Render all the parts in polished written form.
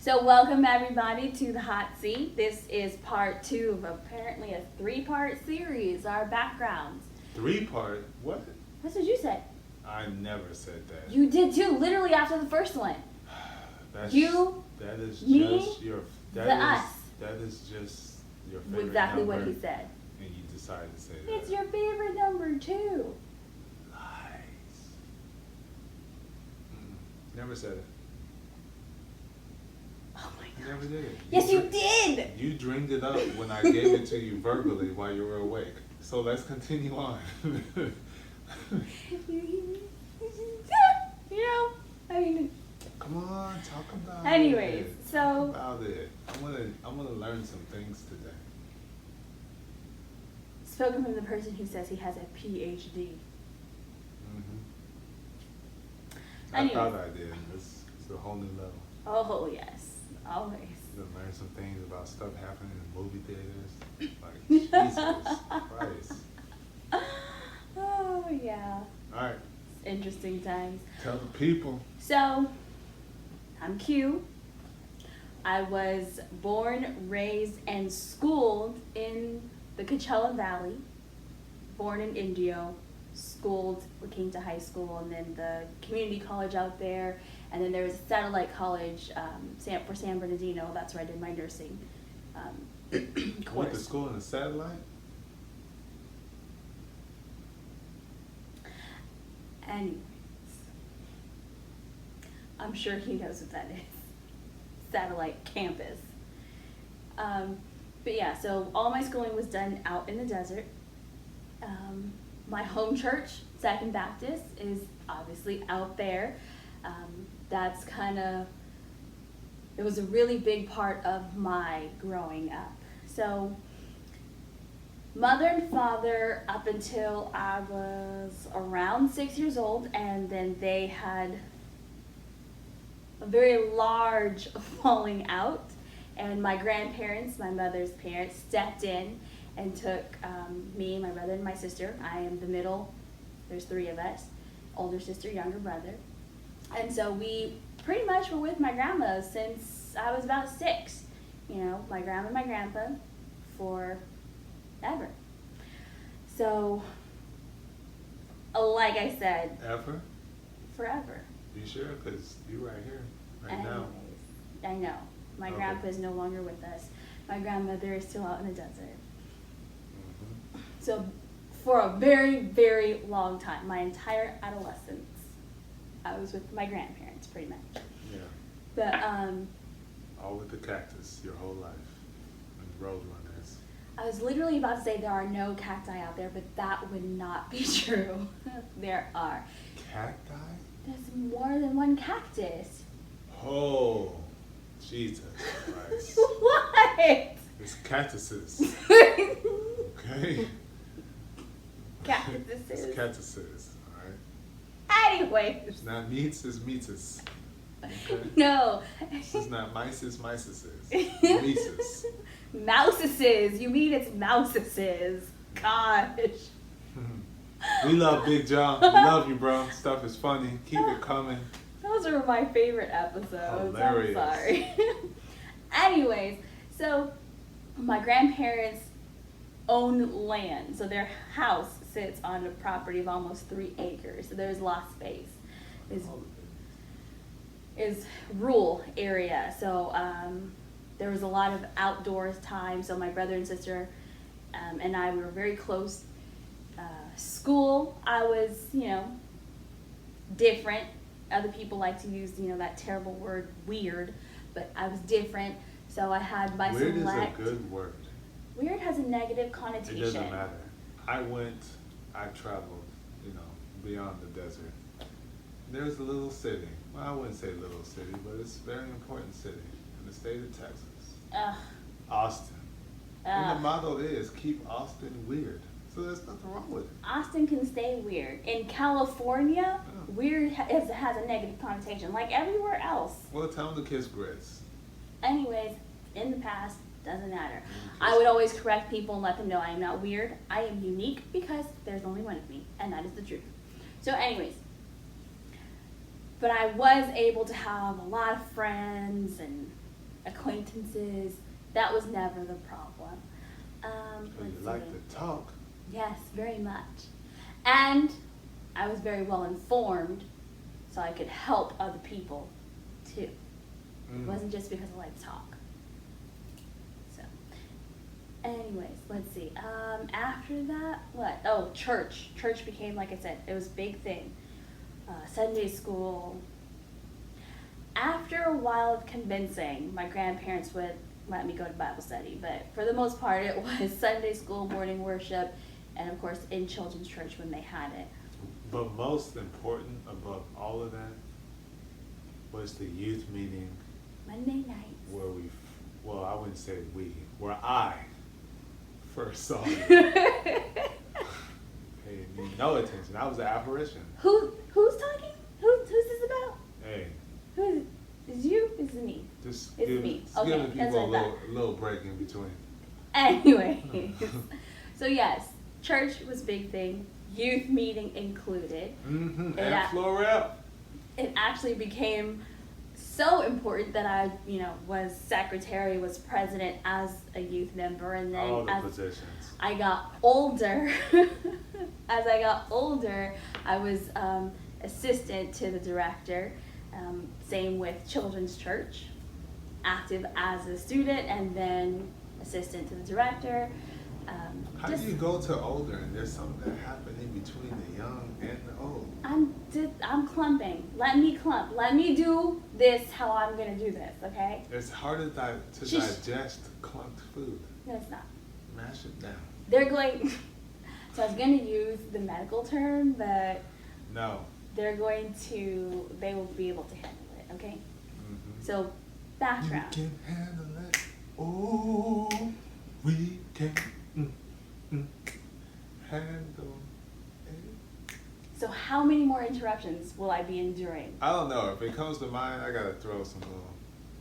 So welcome everybody to the hot seat. This is part 2 of apparently a 3-part series, our backgrounds. 3-part? What? That's what you said. I never said that. You did too, literally after the first one. That is me, just your us. That is just your favorite Exactly number, what he said. and you decided to say that. It's your favorite number too. Lies. Never said it. Oh my You god. never did it. Yes, you did. You dreamed it up when I gave it to you verbally while you were awake. So let's continue on. I mean. Come on, talk about Anyways, it. so. Talk about it. I'm gonna learn some things today. Spoken from the person who says he has a PhD. I thought I did. It's a whole new level. Oh yes, always. You can learn some things about stuff happening in movie theaters. Like Jesus Christ. Oh yeah. All right. It's interesting times. Tell the people. So, I'm Q. I was born, raised, and schooled in the Coachella Valley. Born in Indio, schooled, came to high school, and then the community college out there, and then there was a satellite college for San Bernardino. That's where I did my nursing Went to course. school in a satellite? Anyways, I'm sure he knows what that is. Satellite campus. But yeah, so all my schooling was done out in the desert. My home church, Second Baptist, is obviously out there. That's it was a really big part of my growing up. So, mother and father up until I was around 6 years old, and then they had a very large falling out, and my grandparents, my mother's parents, stepped in and took me, my brother, and my sister. I am the middle. There's 3 of us, older sister, younger brother. And so we pretty much were with my grandma since I was about 6. You know, my grandma and my grandpa forever. So, like I said, Ever? forever. You sure? Because you right here, right now. Anyways, I know. My Okay. grandpa is no longer with us. My grandmother is still out in the desert. Mm-hmm. So, for a very, very long time, my entire adolescence, I was with my grandparents, pretty much. Yeah. But, All with the cactus your whole life. And roadrunners. I was literally about to say there are no cacti out there, but that would not be true. There are. Cacti? There's more than one cactus. Oh, Jesus Christ. What? It's cactuses. Okay? Cactuses. It's cactuses, alright? Anyways. It's not meats, it's meatus. Okay? No. This is not mice, it's miceses. Mises. Mouseses. You mean it's mouseses. Gosh. We love Big John. We love you, bro. Stuff is funny. Keep it coming. Those are my favorite episodes. Hilarious. I'm sorry. Anyways, so my grandparents own land. So their house sits on a property of almost 3 acres. So there's a lot of space. Is rural area. So there was a lot of outdoors time. So my brother and sister and I, we were very close. School, I was, different. Other people like to use, that terrible word, weird, but I was different. So I had my Weird select. is a good word. Weird has a negative connotation. It doesn't matter. I traveled, beyond the desert. There's a little city. Well, I wouldn't say little city, but it's a very important city in the state of Texas. Austin. And the motto is keep Austin weird. So there's nothing wrong with it. Austin can stay weird. In California, weird has a negative connotation, like everywhere else. Well, tell them to kiss grits. Anyways, in the past, doesn't matter. I would always correct people and let them know I am not weird. I am unique because there's only one of me, and that is the truth. So anyways, but I was able to have a lot of friends and acquaintances. That was never the problem. But you Let's like see. to talk. Yes, very much. And I was very well informed, so I could help other people too. It wasn't just because I like to talk. So, anyways, let's see. After that, what? Oh, church. Church became, like I said, it was a big thing. Sunday school. After a while of convincing, my grandparents would let me go to Bible study, but for the most part, it was Sunday school, morning worship, and of course in children's church when they had it. But most important above all of that was the youth meeting Monday nights. where well, I wouldn't say we, where I first saw you. Hey, no attention. I was an apparition. Who's talking? Who's this about? Hey, Who is you? Is it me? just It's give, me. just Okay, giving that's people what I a little break in between. Anyways, so yes, church was a big thing. Youth meeting included. Mm-hmm. It And ac- Florell. It actually became so important that I, was secretary, was president as a youth member, and then All the as positions. I got older, I was assistant to the director. Same with children's church, active as a student, and then assistant to the director. How do you go to older and there's something that happened in between the young and the old? I'm clumping. Let me clump. Let me do this how I'm gonna do this, okay? It's harder to Sheesh. digest clumped food. No, it's not. Mash it down. They're going, so I was gonna use the medical term, but No. they will be able to handle it, okay? Mm-hmm. So, background. You can handle it. Oh, we can handle it. So how many more interruptions will I be enduring? I don't know. If it comes to mind, I gotta throw some little,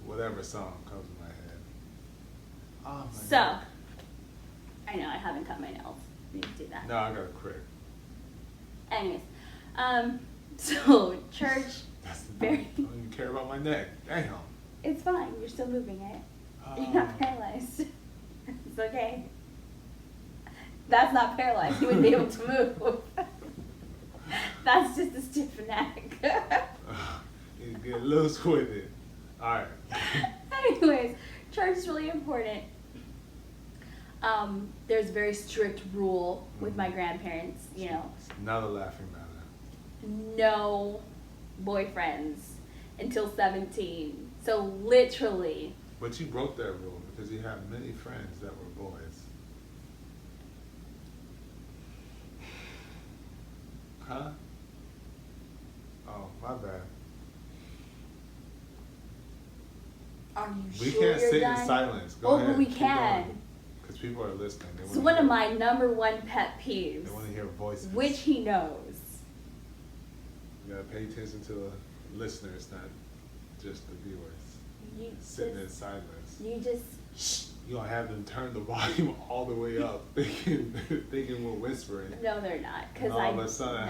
whatever song comes to my head. Oh, my So, God. I know I haven't cut my nails. Need to do that. No, I got a crick. Anyways, so church, That's the very. I don't even care about my neck. Damn. It's fine. You're still moving it. You're not paralyzed. It's okay. That's not paralyzed. You wouldn't be able to move. That's just a stiff neck. You get loose with it. Alright. Anyways, church is really important. There's very strict rule with my grandparents, It's not a laughing matter. no boyfriends until 17. So literally, But you broke that rule because you have many friends that were boys. Huh? Oh, my bad. are you We sure can't you're sit done? in silence. Go Oh, ahead. but we Keep can. going. Because people are listening. They It's wanna one of hear- my number one pet peeves, They want to hear voices. which he knows. You gotta pay attention to the listeners, not just the viewers. You Sitting in just, silence. you just, shh. You gonna have them turn the volume all the way up, thinking we're whispering. No, they're not. And Because all of a sudden,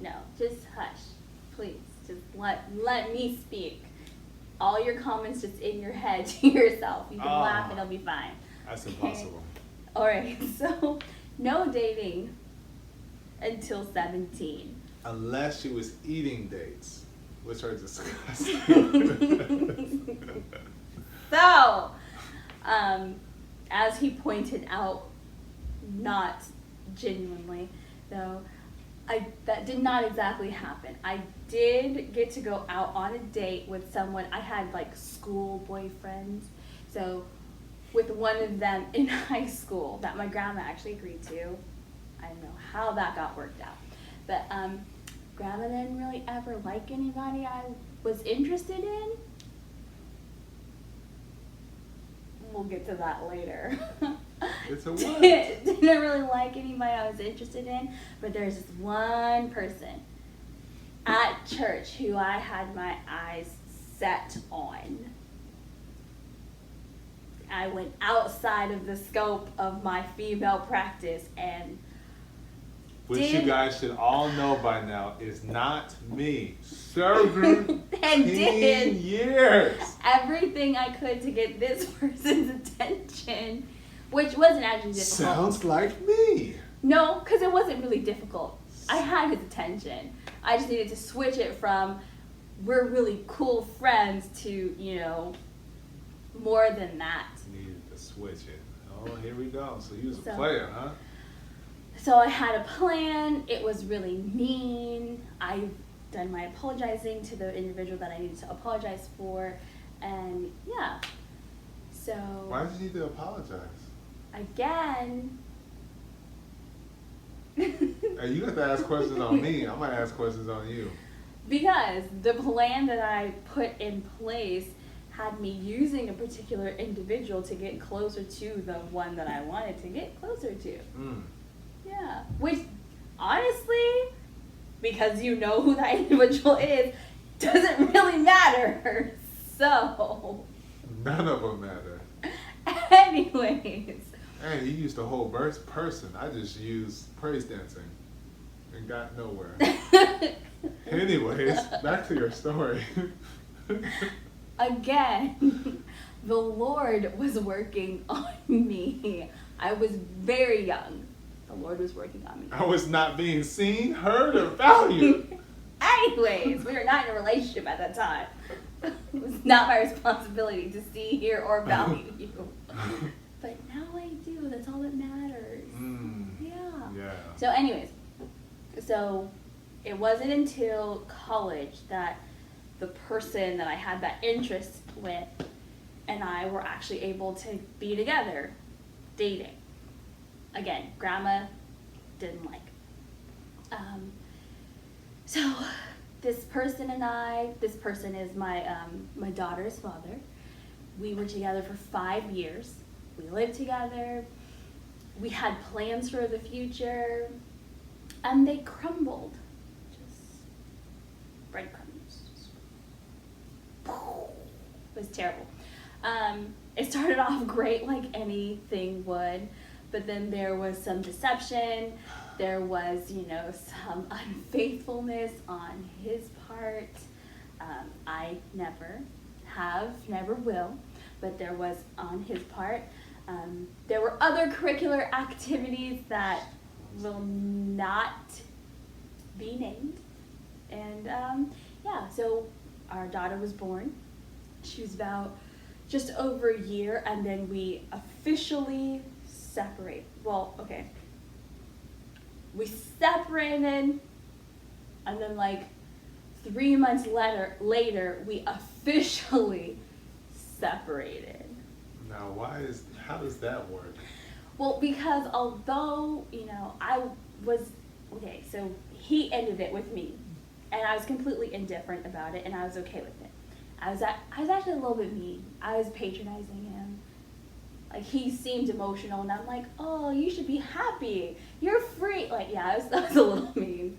no, just hush, please. Just let me speak. All your comments just in your head to yourself. You can laugh and it'll be fine. that's impossible. All right, so no dating until 17. Unless she was eating dates, which are disgusting. So, as he pointed out, not genuinely, though, that did not exactly happen. I did get to go out on a date with someone. I had like school boyfriends, so with one of them in high school that my grandma actually agreed to. I don't know how that got worked out, but grandma didn't really ever like anybody I was interested in. We'll get to that later. It's a what? Didn't really like anybody I was interested in, but there's this one person at church who I had my eyes set on. I went outside of the scope of my female practice and Which did- you guys should all know by now is not me. 17 and did years. everything I could to get this person's attention, which wasn't actually difficult. Sounds like me. No, because it wasn't really difficult. I had his attention. I just needed to switch it from we're really cool friends to, more than that. Needed to switch it. Oh, here we go. So you was a So- player, huh? So I had a plan. It was really mean. I've done my apologizing to the individual that I needed to apologize for. And yeah. So Why did you need to apologize? again. Hey, you have to ask questions on me. I'm gonna ask questions on you. Because the plan that I put in place had me using a particular individual to get closer to the one that I wanted to get closer to. Mm. Yeah. Which, honestly, because you know who that individual is, doesn't really matter. So. None of them matter. Anyways. Hey, you used the whole person. I just used praise dancing and got nowhere. Anyways, back to your story. Again, the Lord was working on me. I was very young. The Lord was working on me. I was not being seen, heard, or valued. Anyways, we were not in a relationship at that time. It was not my responsibility to see, hear, or value you. But now I do. That's all that matters. Yeah. Yeah. So anyways, it wasn't until college that the person that I had that interest with and I were actually able to be together, dating. Again, grandma didn't like. So this person is my daughter's father. We were together for 5 years. We lived together. We had plans for the future, and they crumbled. Just breadcrumbs. It was terrible. It started off great, like anything would, but then there was some deception. There was, some unfaithfulness on his part. I never will, but there was on his part. There were other curricular activities that will not be named. And so our daughter was born. She was about just over a year, and then we officially separated. Well, okay. We separated, and then 3 months later, we officially separated. Now, how does that work? Well, because although, so he ended it with me, and I was completely indifferent about it, and I was okay with it. I was actually a little bit mean. I was patronizing him. He seemed emotional, and I'm like, oh, you should be happy. You're free. I was a little mean.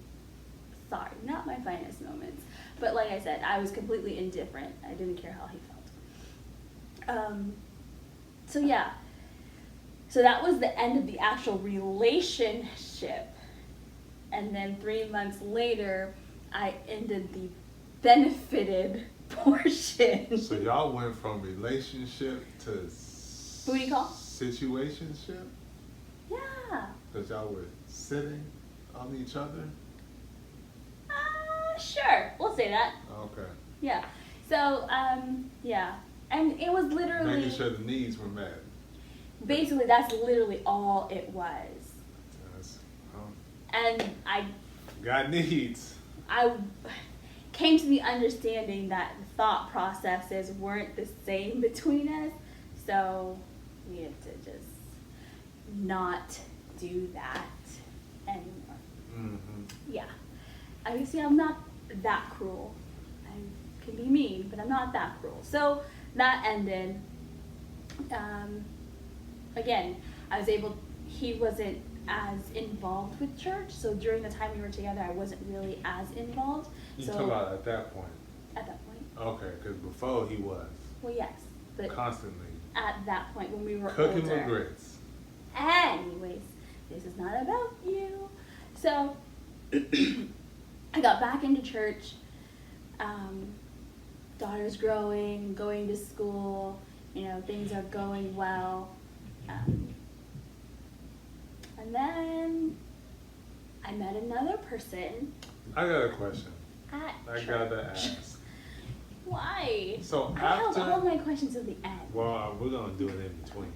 Sorry, not my finest moments. But like I said, I was completely indifferent. I didn't care how he felt. So that was the end of the actual relationship. And then 3 months later, I ended the benefited portion. So y'all went from relationship to Booty call? situationship? Yeah. Because y'all were sitting on each other? Sure. We'll say that. Okay. Yeah. So, yeah. And it was literally... Making sure the needs were met. Basically, that's literally all it was. And I... Got needs. I came to the understanding that the thought processes weren't the same between us. So, we had to just not do that anymore. Mm-hmm. Yeah. I'm not that cruel. I can be mean, but I'm not that cruel. So that ended. Again, he wasn't as involved with church, so during the time we were together, I wasn't really as involved. You talk about at that point? At that point. Okay, because before he was. Well, yes. But constantly. At that point, when we were cooking older. with grits. Anyways, this is not about you. So, I got back into church daughter's growing, going to school, things are going well. And then I met another person. I got a question. At I church. gotta ask. Why? So I held after, all my questions to the end. well, we're gonna do it in between,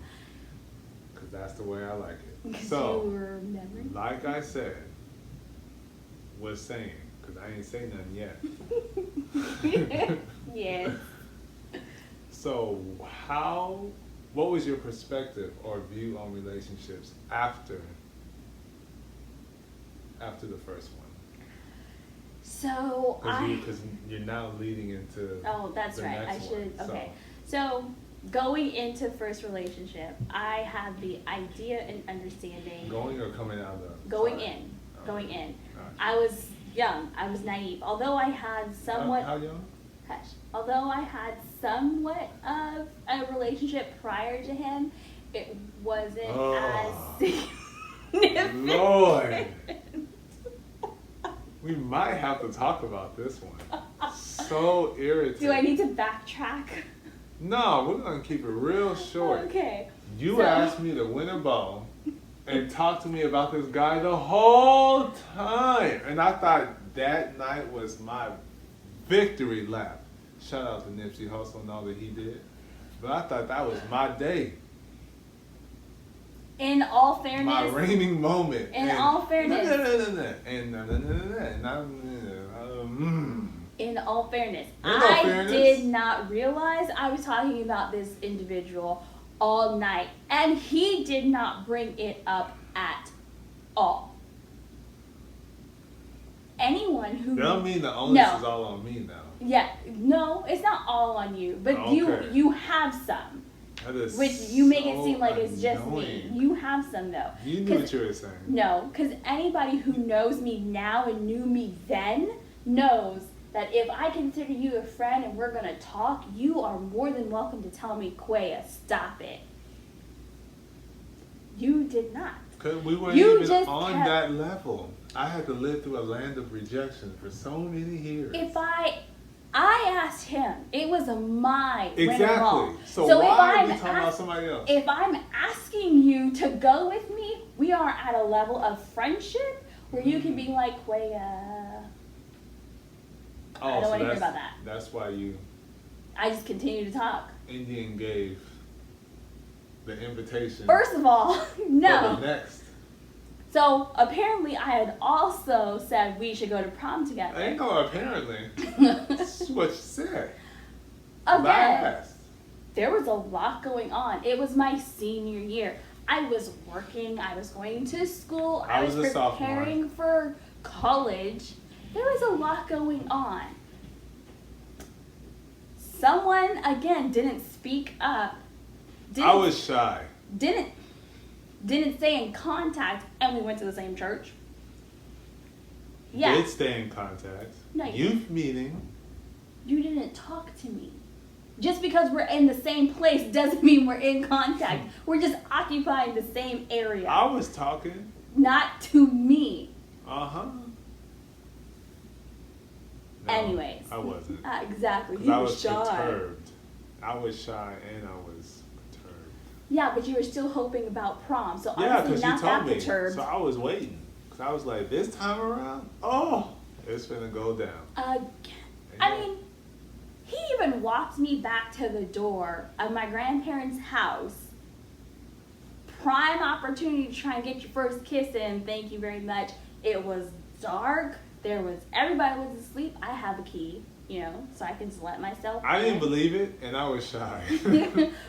cause that's the way I like it. Because So, you were remembering. like I said, was saying, cause I ain't say nothing yet. Yes. So what was your perspective or view on relationships after the first one? So Because you're now leading into. Oh, that's the right. I next should. one, Okay. So going into first relationship, I had the idea and understanding. Going or coming out of the. Going sorry. in. Going in. Gotcha. I was young. I was naive. Although I had somewhat. How young? Hush. Although I had somewhat of a relationship prior to him, it wasn't as significant. Lord. We might have to talk about this one. So irritating. Do I need to backtrack? No, we're gonna keep it real short. Okay. You asked me to win a bow and talk to me about this guy the whole time. And I thought that night was my victory lap. Shout out to Nipsey Hussle and all that he did. But I thought that was my day. In all fairness. My reigning moment. In all fairness. In all fairness. I did not realize I was talking about this individual all night. And he did not bring it up at all. Anyone who... That don't mean the onus No. is all on me now. Yeah, no, it's not all on you, but Okay. you have some, That is which you make it so seem like it's just me. annoying. You have some though. You knew what you were saying. No, because anybody who knows me now and knew me then knows that if I consider you a friend and we're gonna talk, you are more than welcome to tell me, Quaya, stop it. You did not. Because we weren't You even just on kept- that level. I had to live through a land of rejection for so many years. If I asked him, it was my winner Exactly. wrong. So if why are I'm we talking about somebody else? If I'm asking you to go with me, we are at a level of friendship where you can be like, Quaya. I don't want to hear about that. That's why you I just continue to talk. Indian gave the invitation. First of all, For no. the next. So apparently I had also said we should go to prom together. Ain't no apparently. That's what you said. Again, Last. there was a lot going on. It was my senior year. I was working. I was going to school. I was a sophomore. preparing for college. There was a lot going on. Someone, again, didn't speak up. I was shy. Didn't stay in contact, and we went to the same church. Yeah. Did stay in contact. No, you Youth meeting. You didn't talk to me. Just because we're in the same place doesn't mean we're in contact. We're just occupying the same area. I was talking. Not to me. Uh-huh. No, Anyways. I wasn't. Exactly. Because You I were was shy. perturbed. I was shy and I was perturbed. Yeah, but you were still hoping about prom, so Yeah, obviously because you not told that me. perturbed. So I was waiting. Because I was like, this time around, it's finna go down. Again. I mean, he even walked me back to the door of my grandparents' house. Prime opportunity to try and get your first kiss in. Thank you very much. It was dark. Everybody was asleep. I have a key, so I can just let myself I in. didn't believe it, and I was shy.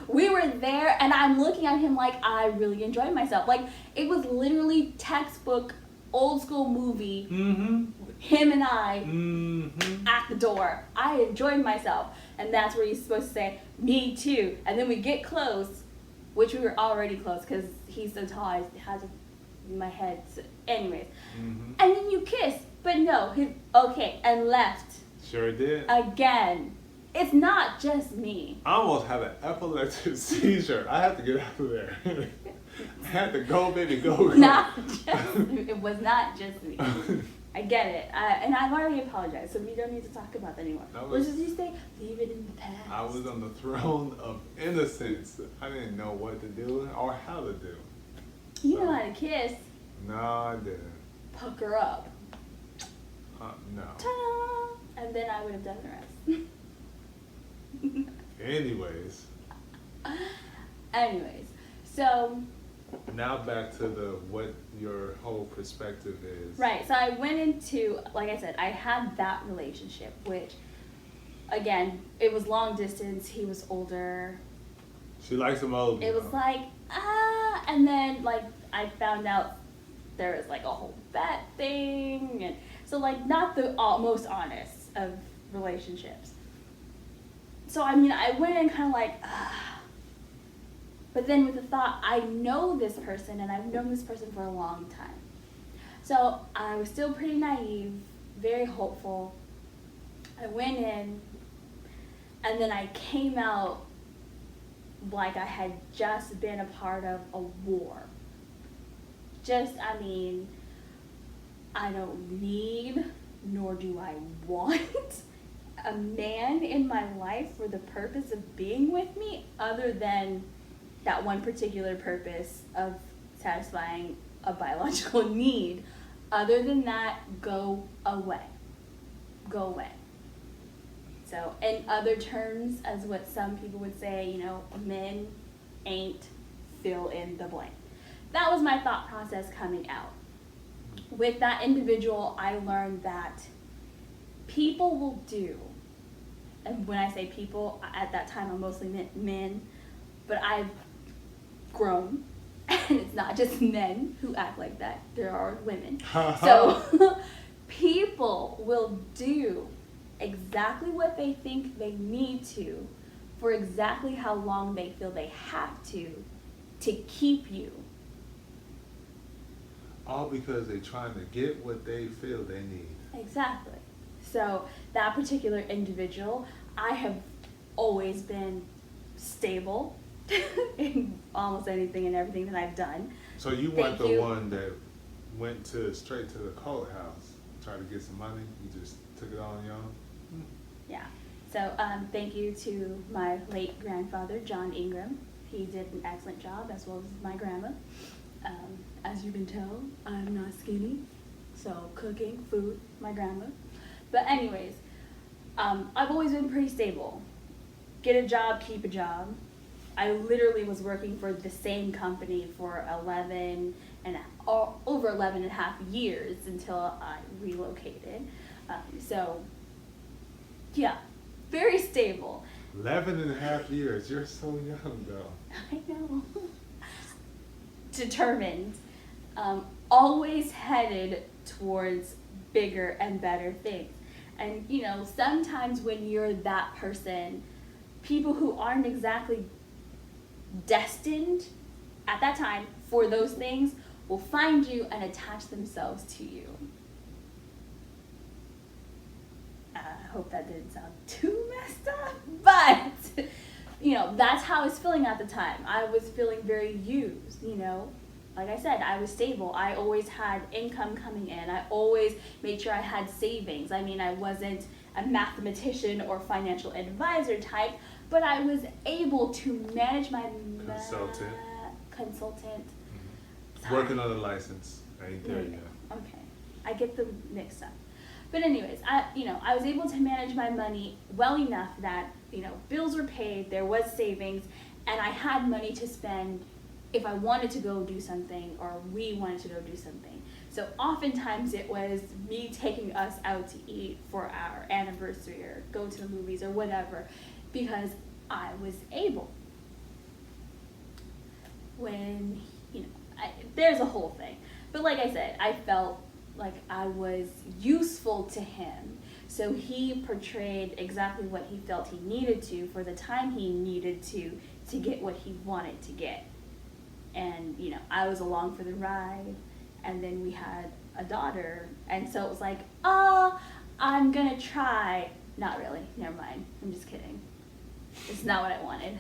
We were there, and I'm looking at him like I really enjoyed myself. Like, it was literally textbook, old school movie. Mm-hmm. Him and I Mm-hmm. at the door. I enjoyed myself. And that's where he's supposed to say, me too. And then we get close, which we were already close because he's so tall, I had to, my head. So, anyways. Mm-hmm. And then you kiss. But no, and left. Sure did. Again. It's not just me. I almost had an epileptic seizure. I had to get out of there. I had to go, baby, go. It was not just me. I get it. And I've already apologized, so we don't need to talk about that anymore. Let's just say, leave it in the past. I was on the throne of innocence. I didn't know what to do or how to do. You know how to kiss. No, I didn't. Pucker up. No. Ta-da! And then I would have done the rest. Anyways. So now back to what your whole perspective is. Right, so I went into, like I said, I had that relationship, which, again, it was long distance, he was older. She likes him old. It was like, and then, like, I found out there was, like, a whole bet thing, and so, like, not the most honest of relationships. So, I mean, I went in kind of like, but then with the thought, I know this person, and I've known this person for a long time. So I was still pretty naive, very hopeful. I went in, and then I came out like I had just been a part of a war. I don't need, nor do I want a man in my life for the purpose of being with me, other than that one particular purpose of satisfying a biological need. Other than that, go away. Go away. So, in other terms, as what some people would say, men ain't fill in the blank. That was my thought process coming out. With that individual, I learned that people will do, and when I say people, at that time I mostly meant men, but I've grown, and it's not just men who act like that, there are women. So people will do exactly what they think they need to for exactly how long they feel they have to keep you. All because they're trying to get what they feel they need. Exactly. So that particular individual, I have always been stable in almost anything and everything that I've done. So you weren't the one that went straight to the courthouse, tried to get some money? You just took it all on your own? Yeah. So thank you to my late grandfather, John Ingram. He did an excellent job, as well as my grandma. As you can tell, I'm not skinny, so cooking, food, my grandma. But anyways, I've always been pretty stable. Get a job, keep a job. I literally was working for the same company for over 11 and a half years until I relocated. So, yeah, very stable. 11 and a half years. You're so young, though. I know. Determined. Always headed towards bigger and better things. And, sometimes when you're that person, people who aren't exactly destined at that time for those things will find you and attach themselves to you. I hope that didn't sound too messed up, but that's how I was feeling at the time. I was feeling very used. Like I said, I was stable. I always had income coming in. I always made sure I had savings. I wasn't a mathematician or financial advisor type, but I was able to manage my consultant. Mm-hmm. Working on a license. Ain't there yet. Okay, I get them mixed up. But anyways, I was able to manage my money well enough that bills were paid, there was savings, and I had money to spend if I wanted to go do something or we wanted to go do something. So oftentimes it was me taking us out to eat for our anniversary or go to the movies or whatever, because I was able. When, there's a whole thing. But like I said, I felt like I was useful to him. So he portrayed exactly what he felt he needed to for the time he needed to get what he wanted to get. And, I was along for the ride, and then we had a daughter, and so it was like, I'm gonna try. Not really, never mind, I'm just kidding. It's not what I wanted.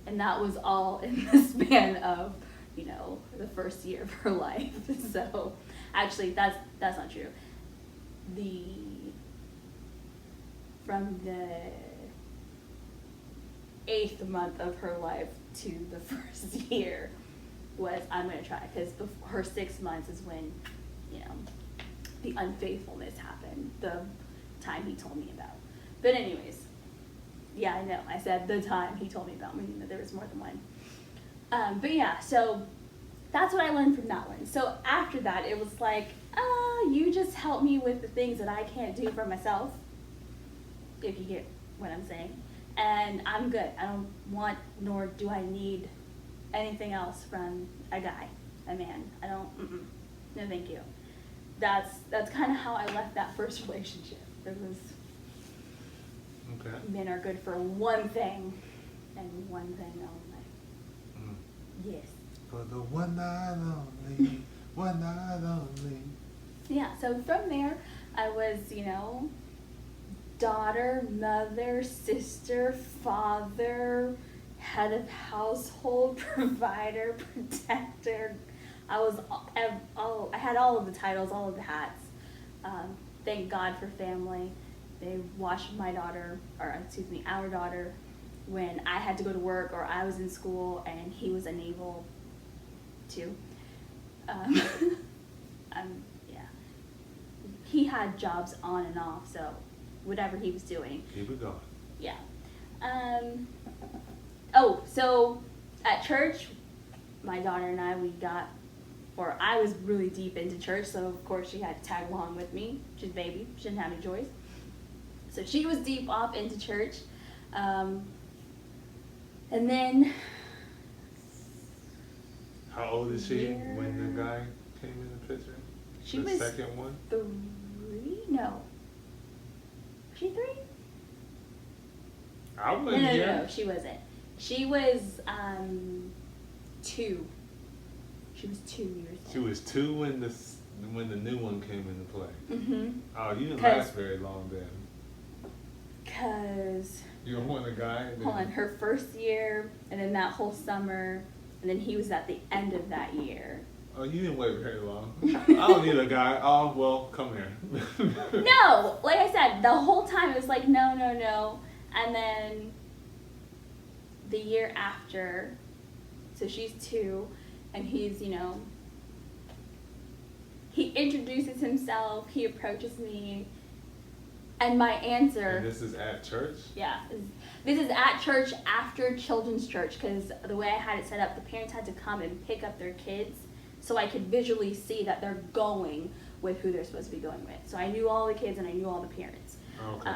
And that was all in the span of, the first year of her life. So Actually, that's not true. From the 8th month of her life to the first year was I'm gonna try, because her 6 months is when, you know, the unfaithfulness happened, the time he told me about. But anyways, yeah, I know, I said the time he told me about, meaning that there was more than one. But yeah, so that's what I learned from that one. So after that, it was like, you just help me with the things that I can't do for myself, if you get what I'm saying. And I'm good. I don't want, nor do I need anything else from a guy, a man. I don't, no thank you. That's kind of how I left that first relationship. It was, Okay. men are good for one thing, and one thing only. Yes. For the one night only, one night only. Yeah, so from there, I was, you know, daughter, mother, sister, father, head of household, provider, protector. I had all of the titles, all of the hats. Thank God for family. They watched our daughter, when I had to go to work or I was in school and he was unable to. Yeah. He had jobs on and off, so whatever he was doing. Keep it going. Yeah. So at church, my daughter and I, I was really deep into church, so of course she had to tag along with me. She's a baby, she didn't have any choice. So she was deep off into church. And then... How old is she when the guy came in the picture? She the was second one? 3? No. Was she 3? I wasn't here. No, she wasn't. She was 2. She was 2 years old. She was 2 when the new one came into play. Mm-hmm. Oh, you didn't last very long then. Because... You don't want a guy? Hold on, her first year, and then that whole summer, and then he was at the end of that year. Oh, you didn't wait very long. I don't need a guy. Oh, well, come here. No! Like I said, the whole time it was like, no, no, no. And then the year after, so she's 2, and he's, you know, he introduces himself, he approaches me, and my answer... And this is at church? Yeah. This is at church after children's church, because the way I had it set up, the parents had to come and pick up their kids so I could visually see that they're going with who they're supposed to be going with. So I knew all the kids and I knew all the parents. Okay.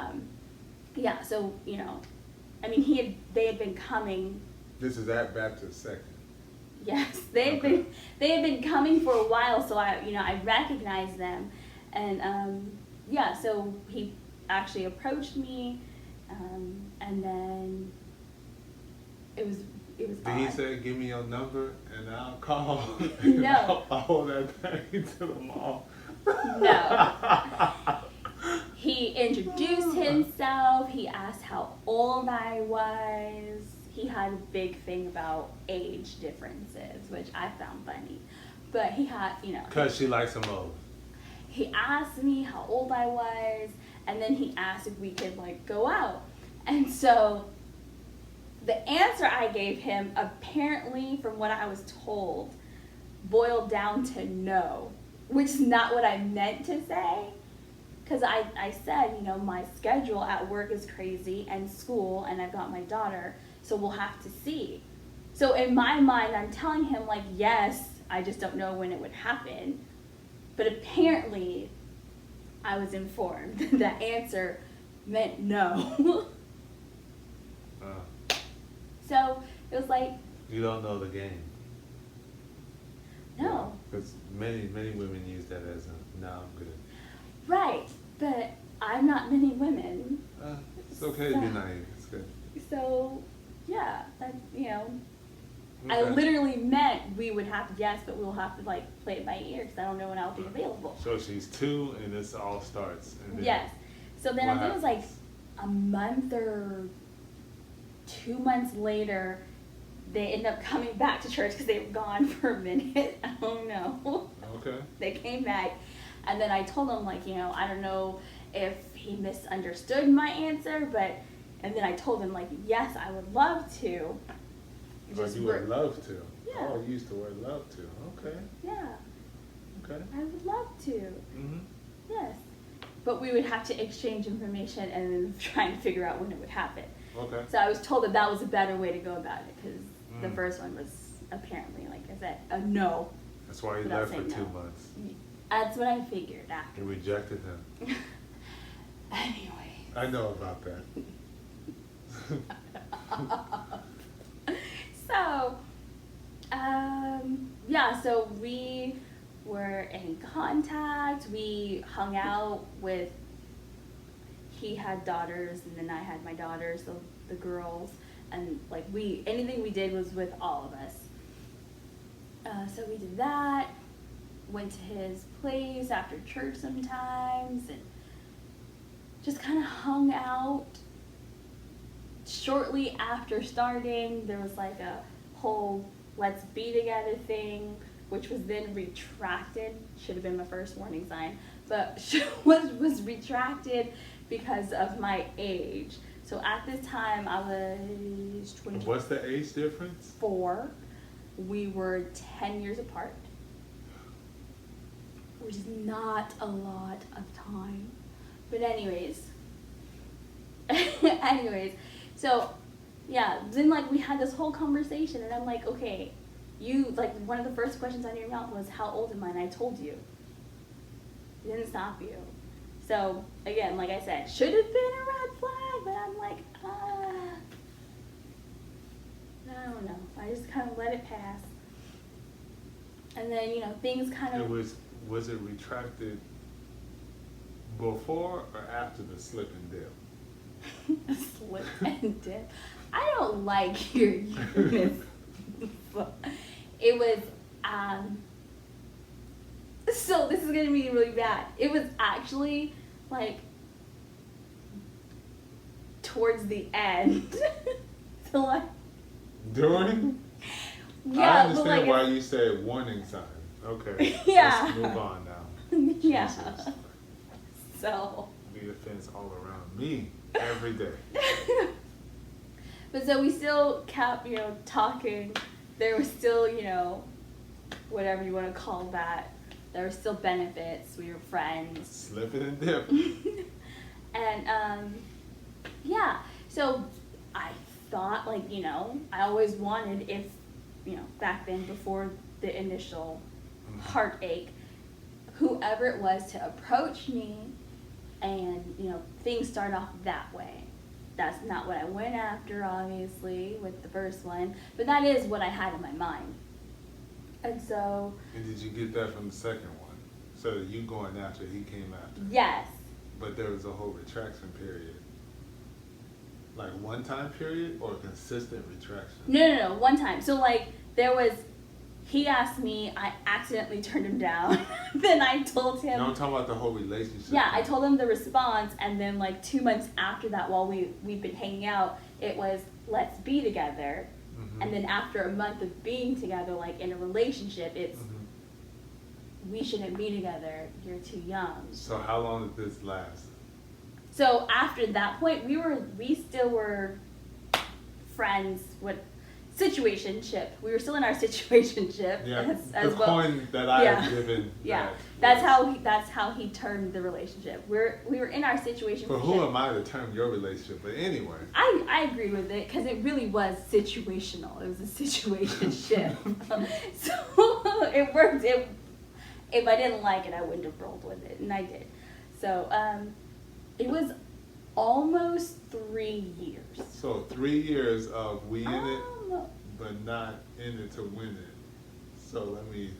Yeah, so, you know, I mean, they had been coming. This is at Baptist Second. Yes, they had been coming for a while, so I recognized them, and yeah, so he actually approached me, and then it was Did odd. he say, give me your number and I'll call? No. I'll hold that thing to the mall. No. He introduced himself. He asked how old I was. He had a big thing about age differences, which I found funny. But he had, you know. Because she likes him old. He asked me how old I was, and then he asked if we could, like, go out. And so the answer I gave him, apparently, from what I was told, boiled down to no, which is not what I meant to say. Because I said, you know, my schedule at work is crazy, and school, and I've got my daughter, so we'll have to see. So in my mind, I'm telling him, like, yes, I just don't know when it would happen. But apparently, I was informed that the answer meant no. So it was like... You don't know the game. No. Because many women use that as a, no, I'm good. Right, but I'm not many women. It's okay to be naive. It's good. So, yeah, that, you know, Okay. I literally meant we would have to, yes, but we'll have to, like, play it by ear because I don't know when I'll be available. So she's 2 and this all starts. And then Yes. So then I think it was like happens? a month or 2 months later, they ended up coming back to church because they were gone for a minute. Oh no. Okay. They came back, and then I told him, like, I don't know if he misunderstood my answer, and then I told him, like, yes, I would love to. But you would love to. Yeah. Oh, you used the word love to. Okay. Yeah. Okay. I would love to. Mhm. Yes. But we would have to exchange information and then try and figure out when it would happen. Okay. So I was told that was a better way to go about it, because the first one was apparently, like I said, a no. That's why you without left for saying 2 no. months. That's what I figured after. You rejected him. Anyway. I know about that. So, yeah, so we were in contact. We hung out with, he had daughters, and then I had my daughters, so the girls, and like anything we did was with all of us. So we did that, went to his place after church sometimes, and just kind of hung out. Shortly after starting, there was like a whole let's be together thing, which was then retracted. Should have been my first warning sign, but was retracted because of my age. So at this time, I was 24. What's the age difference? We were 10 years apart, which is not a lot of time. But anyways, so yeah, then like we had this whole conversation, and I'm like, okay, you, like, one of the first questions out of your mouth was, how old am I? And I told you. It didn't stop you. So again, like I said, should have been a red flag, but I'm like, I don't know. I just kind of let it pass. And then, things kind of... Was it retracted before or after the slip and dip? Slip and dip. I don't like your eunice. It was, so this is going to be really bad. It was actually, like, towards the end. So, like... During? Yeah, I understand but, like, why you said warning sign. Okay. Yeah. Let's move on now. Yeah. Jesus. So... The offense all around me every day. But so we still kept, talking. There was still, whatever you want to call that. There were still benefits. We were friends. Slipping and dip. And, yeah. So I thought, like, I always wanted, if, back then before the initial heartache, whoever it was to approach me and, things start off that way. That's not what I went after, obviously, with the first one, but that is what I had in my mind. And so... And did you get that from the second one? So you going after, he came after? Yes. But there was a whole retraction period. Like one time period or consistent retraction? No, one time. So, like, there was... He asked me, I accidentally turned him down. Then I told him... No, I'm talking about the whole relationship. Yeah, I told him the response, and then like 2 months after that, while we've been hanging out, it was, let's be together. Mm-hmm. And then after a month of being together, like in a relationship, it's, we shouldn't be together, you're too young. So how long did this last? So after that point, we still were friends with... Situationship. We were still in our situationship. Yeah, as the well. coin that I have given. Yeah, that's how he termed the relationship. We were in our situation. But who am I to term your relationship? But anyway, I agree with it because it really was situational. It was a situationship. So it worked. If I didn't like it, I wouldn't have rolled with it, and I did. So it was almost 3 years. So 3 years of we in it, but not in it to win it. So let me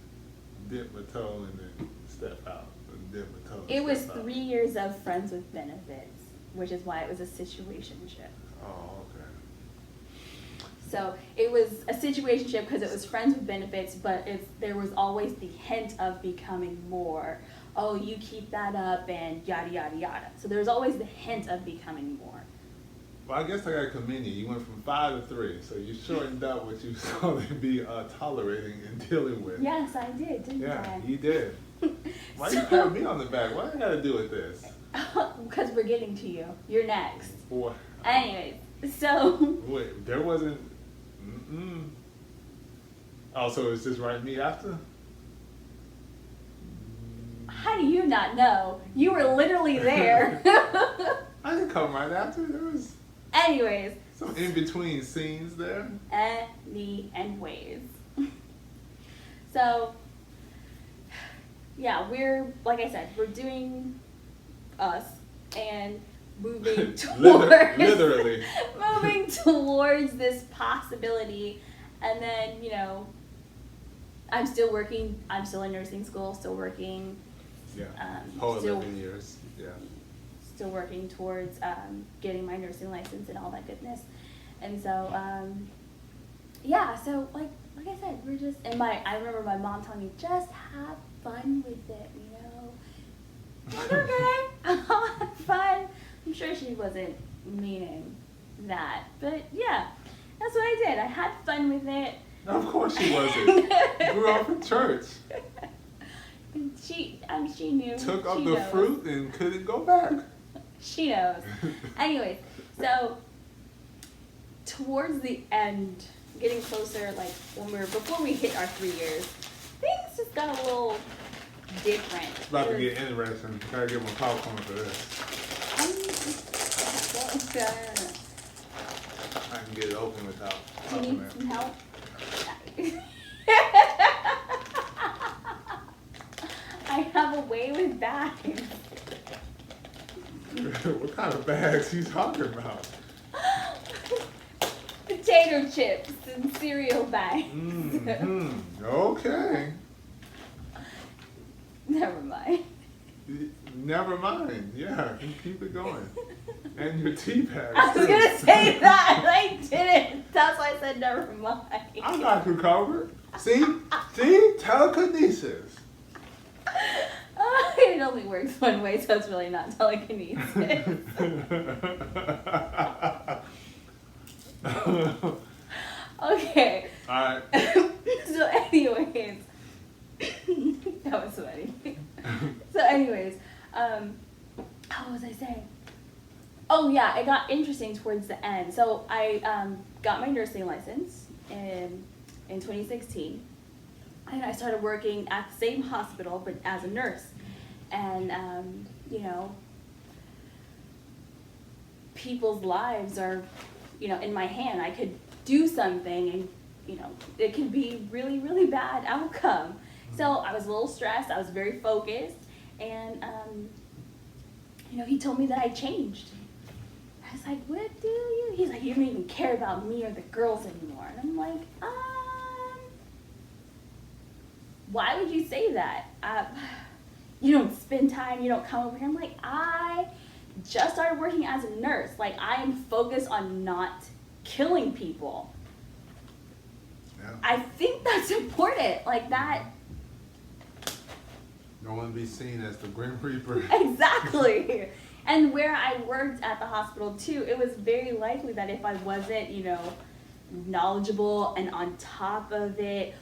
dip my toe and then step out. And dip my toe. It was 3 years of friends with benefits, which is why it was a situationship. Oh, okay. So it was a situationship because it was friends with benefits, but there was always the hint of becoming more. Oh, you keep that up and yada, yada, yada. So there's always the hint of becoming more. Well, I guess I got to commend you. You went from 5 to 3, so you shortened up what you saw to be tolerating and dealing with. Yes, I did, didn't I? Yeah, you did. Why you pat me on the back? What I got to do with this? Because we're getting to you. You're next. Boy. Anyways, so. Wait, there wasn't. Mm-mm. Oh, so it's just right me after? How do you not know? You were literally there. I didn't come right after. There was Anyways. some in between scenes there. Anyways. So, yeah, we're, like I said, we're doing us and moving towards literally moving towards this possibility. And then, you know, I'm still working. I'm still in nursing school, still working. Yeah. Whole Still 11 years. Yeah. Still working towards getting my nursing license and all that goodness. And so, yeah, so like I said, we're just, and I remember my mom telling me, just have fun with it, you know. Like, okay, I'll have fun. I'm sure she wasn't meaning that, but yeah, that's what I did. I had fun with it. Of course she wasn't. Grew up in church. She knew. Took up she the knows. fruit and couldn't go back. She knows. Anyways, so towards the end, getting closer, like before we hit our 3 years, things just got a little different. It's about to get interesting. Gotta get my popcorn for this. I can get it open without Do you popping need it. some help? I have a way with bags. What kind of bags you talking about? Potato chips and cereal bags. Mm-hmm. Okay. Never mind. Never mind. Yeah, you keep it going. And your tea bags. I was too. gonna say that, and I didn't. That's why I said never mind. I got you covered. See? See? Telekinesis. It only works one way, so it's really not telekinesis. Okay. Alright. So anyways, that was funny. So anyways, what was I saying? Oh yeah, it got interesting towards the end. So I got my nursing license in 2016, and I started working at the same hospital, but as a nurse. And you know, people's lives are, you know, in my hand. I could do something, and you know, it could be really, really bad outcome. So I was a little stressed. I was very focused, and you know, he told me that I changed. I was like, what do you? He's like, you don't even care about me or the girls anymore. And I'm like, why would you say that? You don't spend time, you don't come over here. I'm like, I just started working as a nurse. Like, I am focused on not killing people. Yeah. I think that's important. Like that. Don't want to be seen as the Grim Reaper. Exactly. And where I worked at the hospital too, it was very likely that if I wasn't, you know, knowledgeable and on top of it,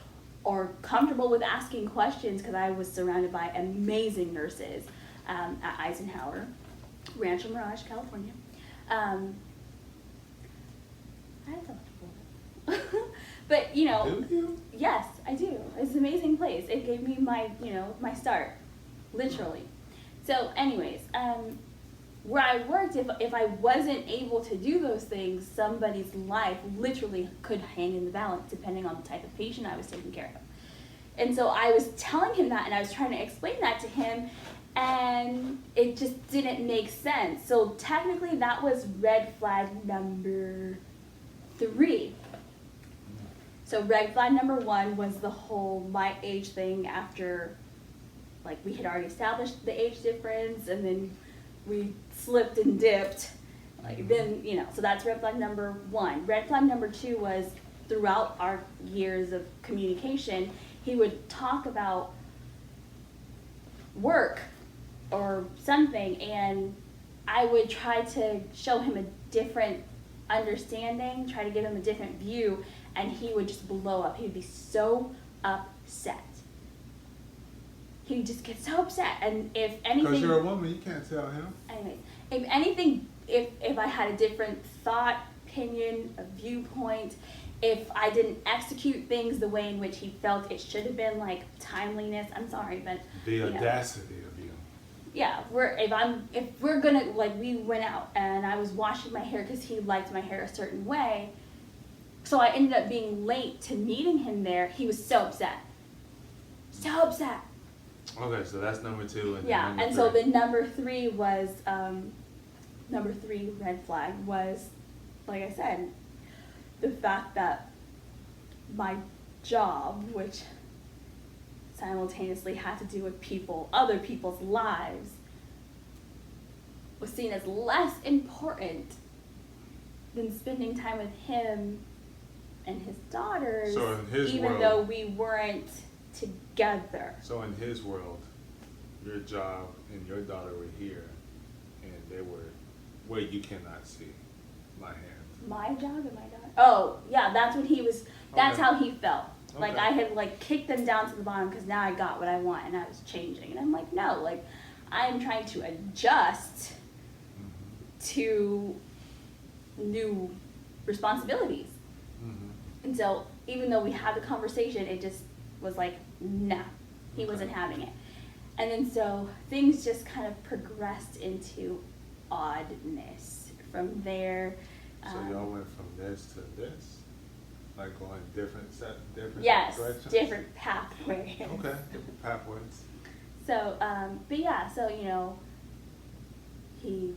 or comfortable with asking questions, because I was surrounded by amazing nurses at Eisenhower, Rancho Mirage, California. I thought but you know, Do you? yes, I do. It's an amazing place. It gave me my, you know, my start, literally. So, anyways, where I worked, if I wasn't able to do those things, somebody's life literally could hang in the balance depending on the type of patient I was taking care of. And so I was telling him that, and I was trying to explain that to him, and it just didn't make sense. So technically that was red flag number 3. So red flag number 1 was the whole my age thing after, like, we had already established the age difference, and then we slipped and dipped, like, then, you know, so that's red flag number 1. Red flag number 2 was throughout our years of communication, he would talk about work or something, and I would try to show him a different understanding, try to give him a different view, and he would just blow up. He would be so upset. He would just get so upset, and if anything... Because you're a woman, you can't tell him. Anyways, if anything, if I had a different thought, opinion, a viewpoint, if I didn't execute things the way in which he felt it should have been, like timeliness, I'm sorry, but... The audacity of you. Yeah, if we're gonna, like, we went out and I was washing my hair because he liked my hair a certain way, so I ended up being late to meeting him there. He was so upset. So upset. Okay, so that's number 2. And Yeah, number and 3. so the number 3 was, number 3 red flag was, like I said, the fact that my job, which simultaneously had to do with other people's lives, was seen as less important than spending time with him and his daughters, So in his even world- though we weren't together. So in his world, your job and your daughter were here, and they were where you cannot see my hands. My job and my daughter? Oh, yeah, that's what he was, that's Okay. how he felt. Like, Okay. I had, like, kicked them down to the bottom because now I got what I want and I was changing. And I'm like, no, like, I'm trying to adjust to new responsibilities. Mm-hmm. And so, even though we had the conversation, it just was like, nah, he Okay. wasn't having it. And then so, things just kind of progressed into oddness from there. So y'all went from this to this? Like going different Yes, directions? different pathways. Okay, different pathways. So, but yeah, so, you know, he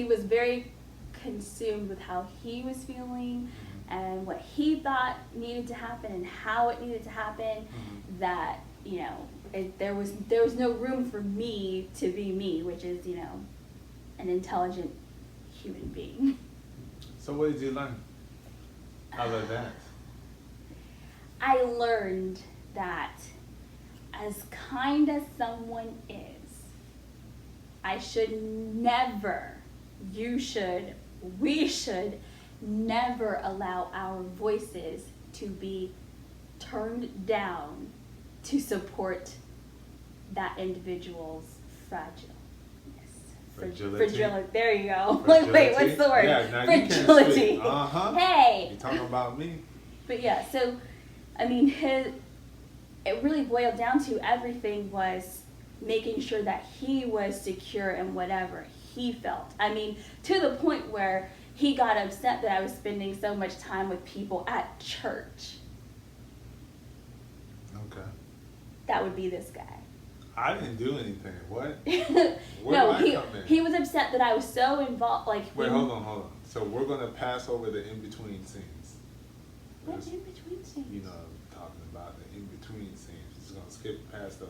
was very consumed with how he was feeling and what he thought needed to happen and how it needed to happen, that, you know, there was no room for me to be me, which is, you know, an intelligent human being. So what did you learn out of that? I learned that as kind as someone is, I should never, you should, we should never allow our voices to be turned down to support that individu's fragileness. Fragility? There you go. Fragility? Wait, what's the word? Yeah, now you can't Fragility. speak. Uh-huh. Hey. You talking about me? But yeah, so, I mean, it really boiled down to everything was making sure that he was secure in whatever he felt. I mean, to the point where he got upset that I was spending so much time with people at church. Okay. That would be this guy. I didn't do anything. What? No, do I come in? he was upset that I was so involved. Like, Wait, hold on. So we're gonna pass over the in-between scenes. What in between scenes? You know what I'm talking about, the in-between scenes. Just gonna skip past those.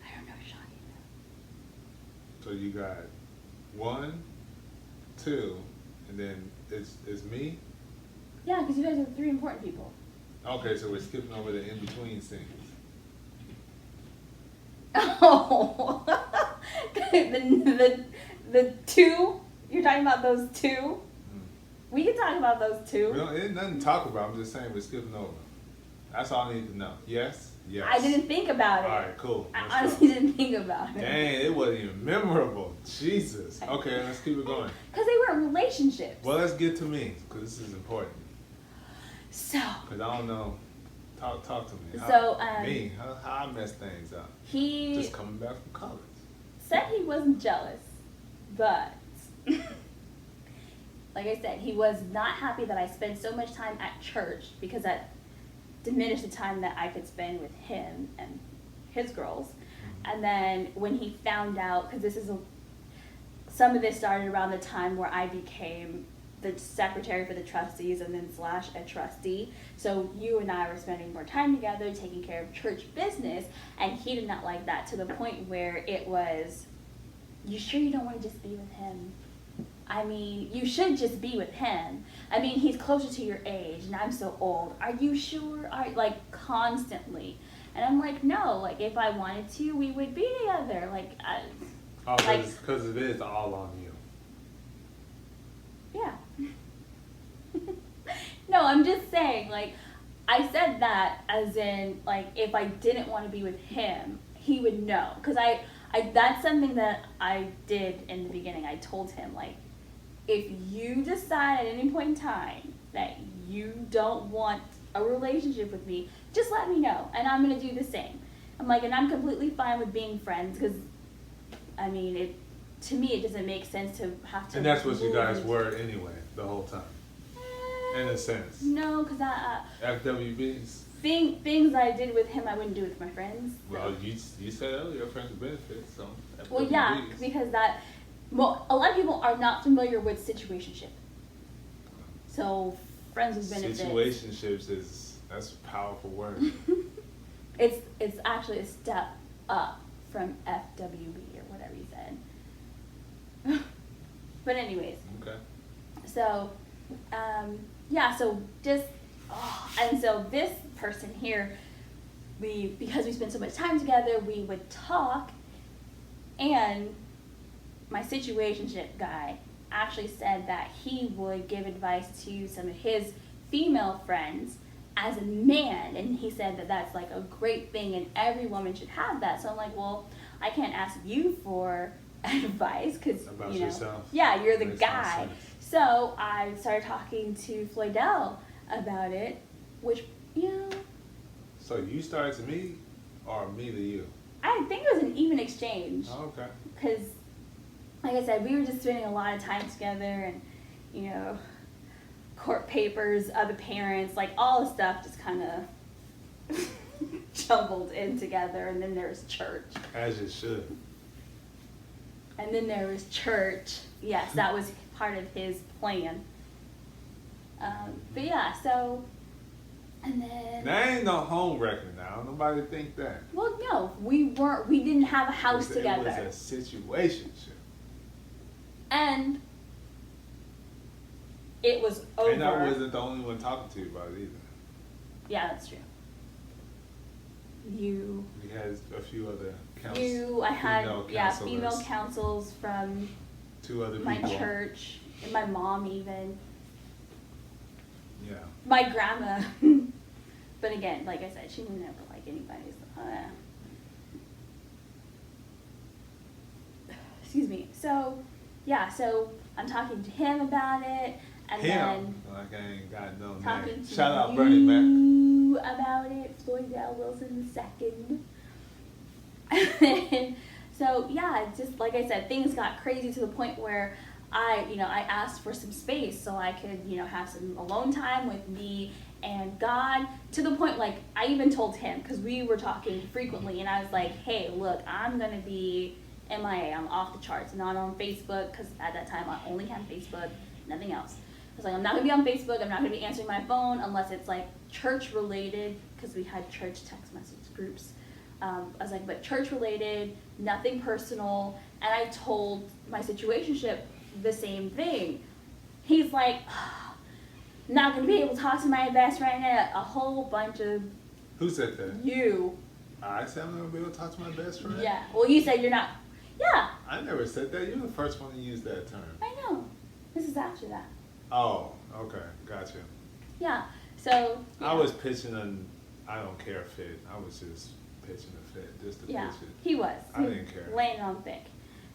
I don't know, Sean. So you got 1, 2, and then it's me? Yeah, because you guys are the 3 important people. Okay, so we're skipping over the in-between scenes. Oh, the 2. You're talking about those 2. We can talk about those 2. We don't, there's nothing to talk about. I'm just saying we're skipping over. That's all I need to know. Yes? Yes. I didn't think about it. All right, cool. I Let's honestly go. didn't think about it. Dang, it wasn't even memorable. Jesus. Okay, let's keep it going. Because they were relationships. Well, let's get to me, because this is important. So. Because I don't know. Talk to me. So, How I mess things up. He Just coming back from college. said he wasn't jealous, but like I said, he was not happy that I spent so much time at church because that diminished the time that I could spend with him and his girls. And then when he found out, because some of this started around the time where I became the secretary for the trustees and then / a trustee. So you and I were spending more time together, taking care of church business, and he did not like that, to the point where it was, you sure you don't want to just be with him? I mean, you should just be with him. I mean, he's closer to your age, and I'm so old. Are you sure? Like, constantly. And I'm like, no, like, if I wanted to, we would be together. Like, Because it is all on you. Yeah. No, I'm just saying, like, I said that as in, like, if I didn't want to be with him, he would know. Because that's something that I did in the beginning. I told him, like, if you decide at any point in time that you don't want a relationship with me, just let me know, and I'm going to do the same. I'm like, and I'm completely fine with being friends, because, I mean, to me, it doesn't make sense to have to... And that's what you guys were anyway, the whole time, in a sense. No, because FWBs. Things I did with him, I wouldn't do with my friends. So. Well, you said earlier, friends benefits, so FWBs. Well, yeah, because a lot of people are not familiar with situationship. So, friends with benefits. Situationships that's a powerful word. It's actually a step up from FWB or whatever you said. But anyways. Okay. So, yeah, so just, and so this person here, because we spent so much time together, we would talk, and my situationship guy actually said that he would give advice to some of his female friends as a man, and he said that that's like a great thing and every woman should have that. So I'm like, well, I can't ask you for advice because about yourself. Yeah, you're the Makes guy. So I started talking to Floydell about it, which, So you started to me or me to you? I think it was an even exchange. Oh, okay. Because, like I said, we were just spending a lot of time together, and, court papers, other parents, like all the stuff just kind of jumbled in together, and then there's church. As it should. And then there was church. Yes, that was part of his plan. But yeah, so, and then... That ain't no home wrecking now. Nobody think that. Well, no, we didn't have a house together. It was a situationship. And it was over. And I wasn't the only one talking to you about it either. Yeah, that's true. We had a few other counsels. I had, female counsels from 2 other my people. church, and my mom even. Yeah. My grandma. But again, like I said, she didn't ever like anybody. So, excuse me. So, yeah, so I'm talking to him about it, and then like I ain't got no talking name. to Shout out Bernie Mac. About it, Floydell Wilson II. So yeah, just like I said, things got crazy to the point where I asked for some space so I could, have some alone time with me and God, to the point, like, I even told him, because we were talking frequently, and I was like, hey, look, I'm going to be MIA. I'm off the charts, not on Facebook, because at that time I only had Facebook, nothing else. I was like, I'm not going to be on Facebook. I'm not going to be answering my phone unless it's, like, church-related, because we had church text message groups. I was like, but church-related, nothing personal. And I told my situationship the same thing. He's like, not going to be able to talk to my best friend. A whole bunch of... Who said that? You. I said I'm not going to be able to talk to my best friend? Yeah. Well, you said you're not... Yeah. I never said that. You're the first one to use that term. I know. This is after that. Oh, okay. Gotcha. Yeah. So... I was pitching an I don't care fit. I was just pitching a fit. Just to pitch it. He was. I didn't care. Laying on thick.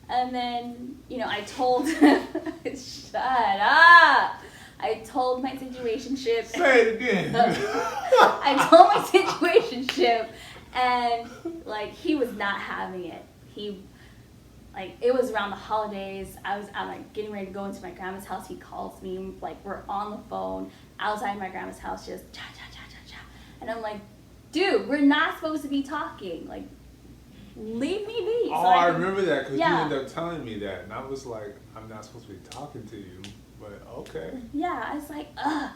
And then, I told... Shut up! I told my situationship. Say it again. I told my situationship, and he was not having it. It was around the holidays. I'm getting ready to go into my grandma's house. He calls me, we're on the phone outside my grandma's house, just cha cha cha cha cha. And I'm like, dude, we're not supposed to be talking. Leave me be. Oh, I remember that because you ended up telling me that, and I was like, I'm not supposed to be talking to you. But okay. Yeah, I was like, ugh.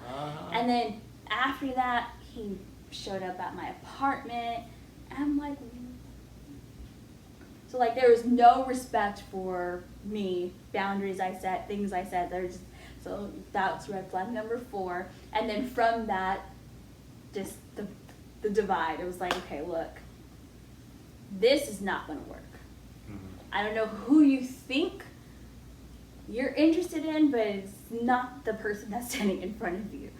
And then after that, he showed up at my apartment, and I'm like, so there was no respect for me, boundaries I set, things I said. So that's red flag number 4. And then from that, just the divide. It was like, okay, look, this is not going to work. Mm-hmm. I don't know who you think you're interested in, but not the person that's standing in front of you.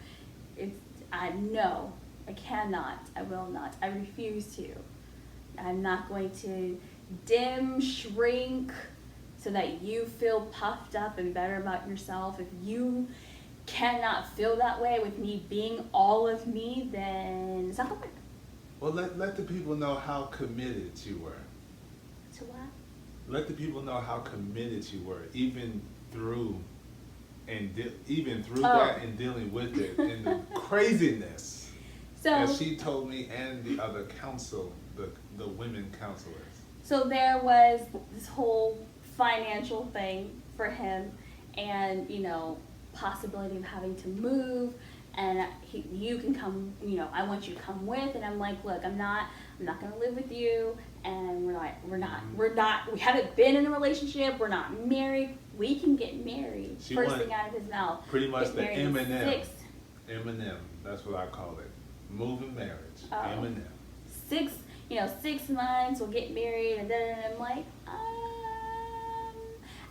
No, I cannot, I will not, I refuse to. I'm not going to dim, shrink, so that you feel puffed up and better about yourself. If you cannot feel that way with me being all of me, then it's not gonna work. Well, let the people know how committed you were. To what? Let the people know how committed you were, even through that and dealing with it and the craziness. So, as she told me and the other the women counselors. So there was this whole financial thing for him, and possibility of having to move, and you can come, I want you to come with, and I'm like, look, I'm not gonna live with you, and we haven't been in a relationship, we're not married, we can get married. First thing out of his mouth. Pretty much the Eminem. 6. Eminem, that's what I call it. Moving marriage. Eminem. 6 months, we'll get married, and then I'm like,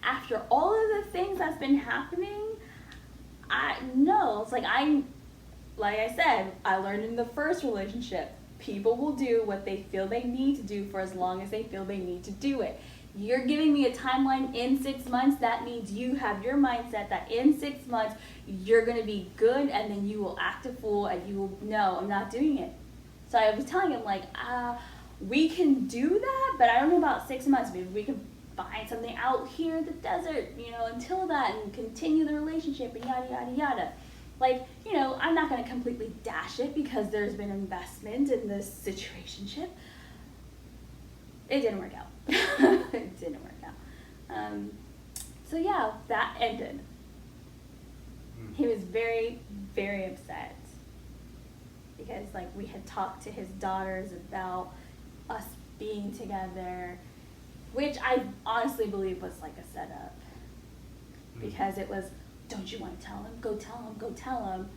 after all of the things that's been happening, it's like I said, I learned in the first relationship, people will do what they feel they need to do for as long as they feel they need to do it. You're giving me a timeline in 6 months, that means you have your mindset that in 6 months, you're gonna be good, and then you will act a fool, and you will, no, I'm not doing it. So I was telling him, like, we can do that, but I don't know about 6 months. Maybe we can find something out here in the desert, until that, and continue the relationship, and yada, yada, yada. Like, I'm not going to completely dash it because there's been investment in this situationship. It didn't work out. It didn't work out. So yeah, that ended. He was very, very upset because, like, we had talked to his daughters about us being together, which I honestly believe was like a setup, because it was, don't you want to tell him? Go tell him, go tell him.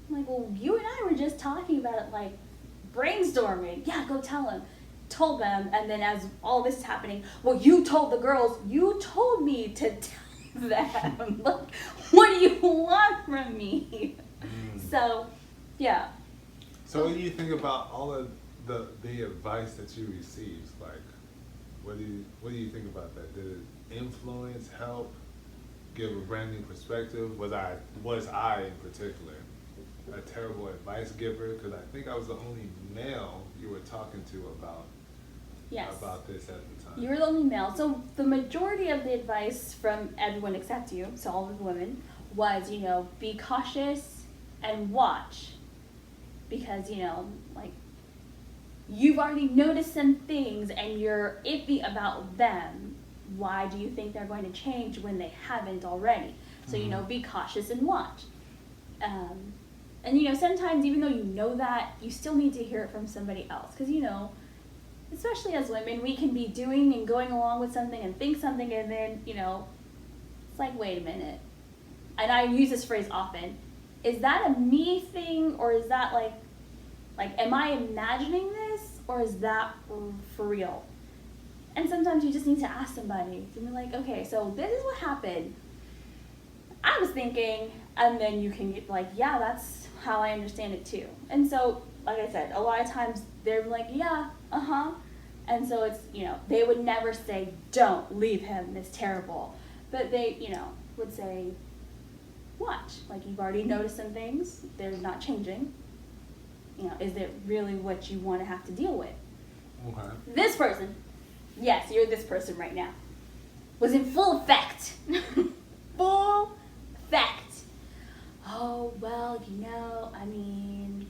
I'm like, well, you and I were just talking about it, like, brainstorming. Yeah, go tell him. Told them, and then as all this is happening, well, you told the girls, you told me to tell them. Like, what do you want from me? So, yeah. So what do you think about all of the advice that you received? Like, what do you think about that? Did it influence, help, give a brand new perspective? Was I in particular a terrible advice giver? Because I think I was the only male you were talking to about this at the time. You were the only male. So the majority of the advice from everyone except you, so all of the women, was, be cautious and watch. Because, like, you've already noticed some things and you're iffy about them. Why do you think they're going to change when they haven't already? So, be cautious and watch. And, sometimes even though you know that, you still need to hear it from somebody else. Because, especially as women, we can be doing and going along with something and think something, and then, it's like, wait a minute. And I use this phrase often. Is that a me thing, or is that like, am I imagining this, or is that for real? And sometimes you just need to ask somebody to be like, okay, so this is what happened. I was thinking, and then you can get like, yeah, that's how I understand it too. And so, like I said, a lot of times they're like, yeah, and so it's, they would never say, don't leave him, it's terrible. But they, would say, watch, like, you've already noticed some things, they're not changing. Is it really what you want to have to deal with? Okay. This person, yes, you're this person right now, was in full effect. Full effect. Oh, well, I mean,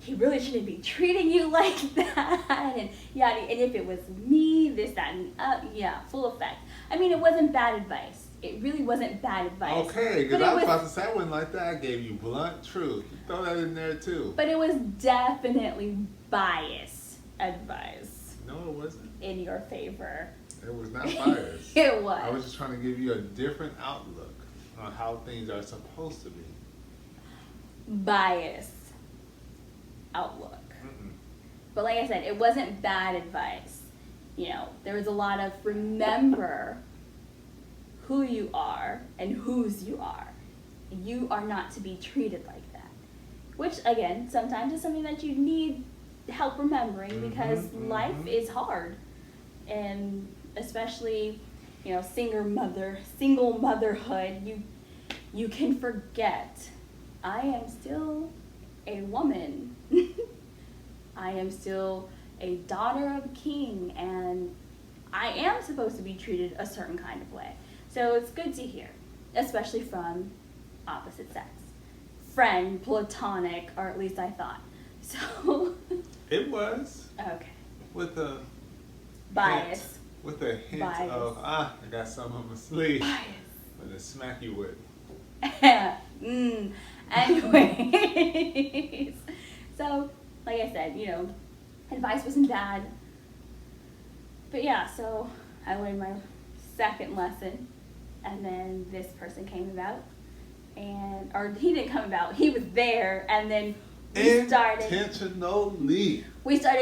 he really shouldn't be treating you like that, and yada, and if it was me, this, that, and yeah, full effect. I mean, it wasn't bad advice. It really wasn't bad advice. Okay, because I was about to say, I wasn't like that. I gave you blunt truth. Throw that in there too. But it was definitely biased advice. No, it wasn't. In your favor. It was not biased. It was. I was just trying to give you a different outlook on how things are supposed to be. Biased outlook. But like I said, it wasn't bad advice. There was a lot of remember who you are and whose you are. You are not to be treated like that. Which, again, sometimes is something that you need help remembering because life is hard. And especially, single motherhood, you can forget, I am still a woman. I am still a daughter of a king, and I am supposed to be treated a certain kind of way. So it's good to hear, especially from opposite sex. Friend, platonic, or at least I thought. So It was. Okay. With a Bias. hint, with a hint Bias. of I got something up my sleeve. Bias. I'm gonna smack you with. Anyways. So, like I said, advice wasn't bad. But yeah, so I learned my second lesson, and then this person came about, or he didn't come about, he was there, and then we started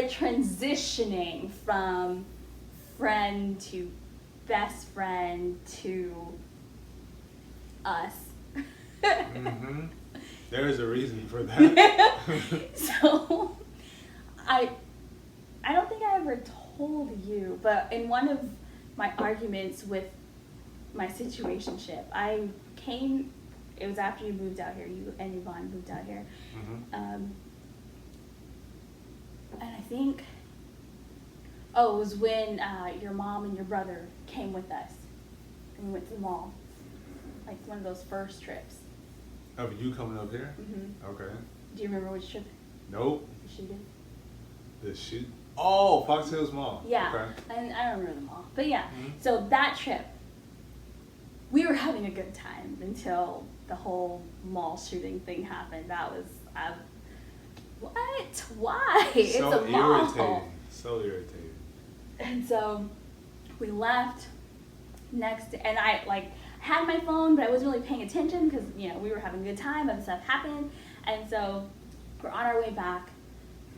transitioning from friend to best friend to us. There is a reason for that. So, I don't think I ever told you, but in one of my arguments with my situationship, it was after you moved out here, you and Yvonne moved out here. And I think, it was when your mom and your brother came with us, and we went to the mall, like one of those first trips. Of you coming up here? Okay. Do you remember which trip? Nope. The shooting? The shoot? Oh, Fox Hills Mall. Yeah. Okay. And I don't remember the mall, but yeah. So that trip, we were having a good time until the whole mall shooting thing happened. That was, what? Why? It's a mall. So irritating. And so we left and I had my phone, but I wasn't really paying attention because, we were having a good time, other stuff happened. And so we're on our way back,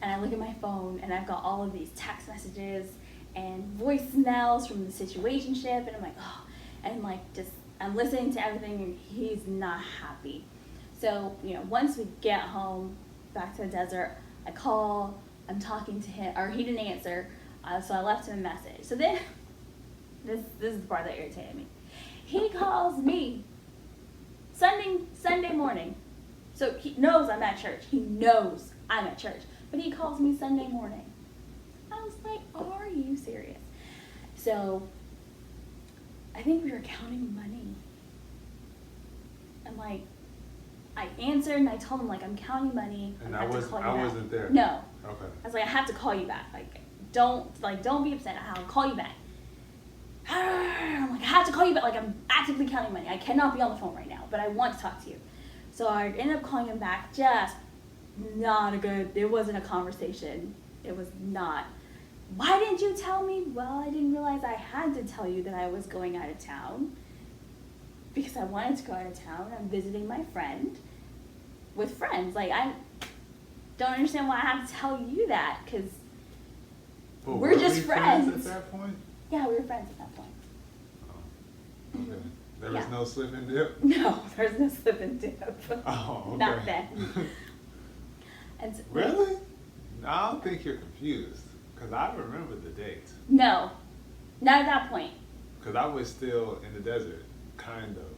and I look at my phone, and I've got all of these text messages and voicemails from the situationship, and I'm like, oh, and I'm listening to everything, and he's not happy. So, once we get home, back to the desert, I call, I'm talking to him, or he didn't answer, so I left him a message. So then, this is the part that irritated me. He calls me Sunday morning. So he knows I'm at church. He knows I'm at church. But he calls me Sunday morning. I was like, are you serious? So I think we were counting money. I'm like, I answered and I told him, I'm counting money. And I wasn't there. No. Okay. I was like, I have to call you back. Don't be upset. I'll call you back. I'm like, I have to call you back. I'm actively counting money. I cannot be on the phone right now, but I want to talk to you. So I ended up calling him back. Just not it wasn't a conversation. It was not. Why didn't you tell me? Well, I didn't realize I had to tell you that I was going out of town because I wanted to go out of town. I'm visiting my friend with friends. I don't understand why I have to tell you that because we're just friends. At that point? Yeah, we were friends at that point. Oh, okay. There was no slip and dip? No, there's no slip and dip. Oh, okay. Not then. And so, really? No, I don't think you're confused. Because I remember the date. No, not at that point. Because I was still in the desert, kind of.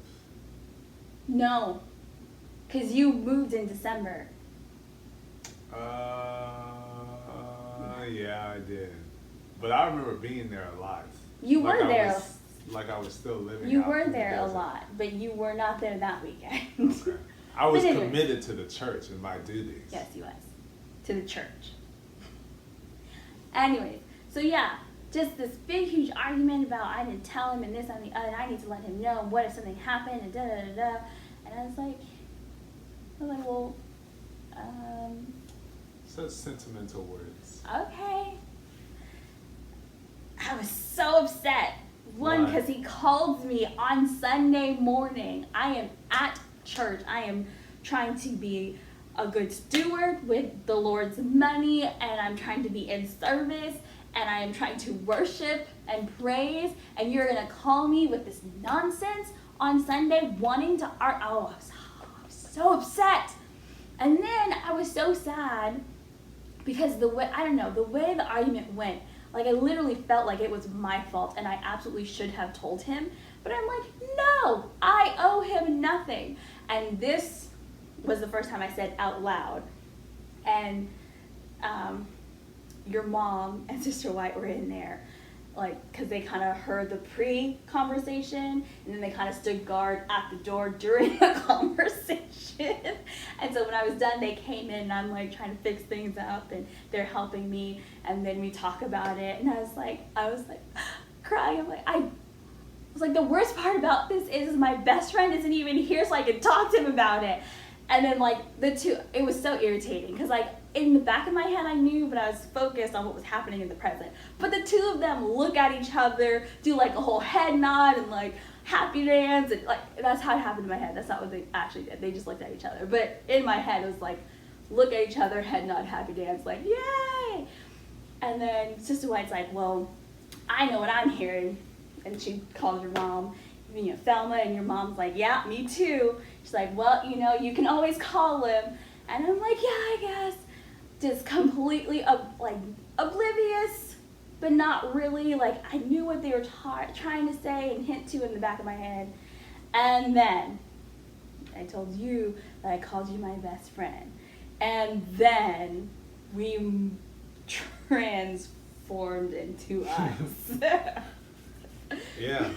No, because you moved in December. Yeah, I did. But I remember being there a lot. You were there. I was still living. You were there a lot, but you were not there that weekend. Okay. I was committed to the church and my duties. Yes, you was. To the church. Anyways, so yeah, just this big, huge argument about I didn't tell him and this and the other, and I need to let him know what if something happened and da-da-da-da. And I was like, well, Such sentimental words. Okay. I was so upset. One, because he called me on Sunday morning. I am at church. I am trying to be a good steward with the Lord's money, and I'm trying to be in service, and I am trying to worship and praise, and you're going to call me with this nonsense on Sunday wanting to art. Oh, I was so upset. And then I was so sad because the way the argument went, like I literally felt like it was my fault and I absolutely should have told him. But I'm like, no, I owe him nothing. And this was the first time I said out loud. And your mom and Sister White were in there, like, because they kind of heard the pre-conversation, and then they kind of stood guard at the door during the conversation. And so when I was done, they came in, and I'm like trying to fix things up, and they're helping me, and then we talk about it, and I was like crying. I was like, the worst part about this is my best friend isn't even here, so I can talk to him about it. And then like it was so irritating because like in the back of my head I knew, but I was focused on what was happening in the present. But the two of them look at each other, do like a whole head nod and like happy dance, and like that's how it happened in my head. That's not what they actually did. They just looked at each other. But in my head it was like look at each other, head nod, happy dance, like yay. And then Sister White's like, well, I know what I'm hearing. And she called her mom, Thelma, and your mom's like, yeah, me too. She's like, well, you can always call him. And I'm like, yeah, I guess. Just completely oblivious, but not really. Like, I knew what they were trying to say and hint to in the back of my head. And then I told you that I called you my best friend. And then we transformed into us. Yeah.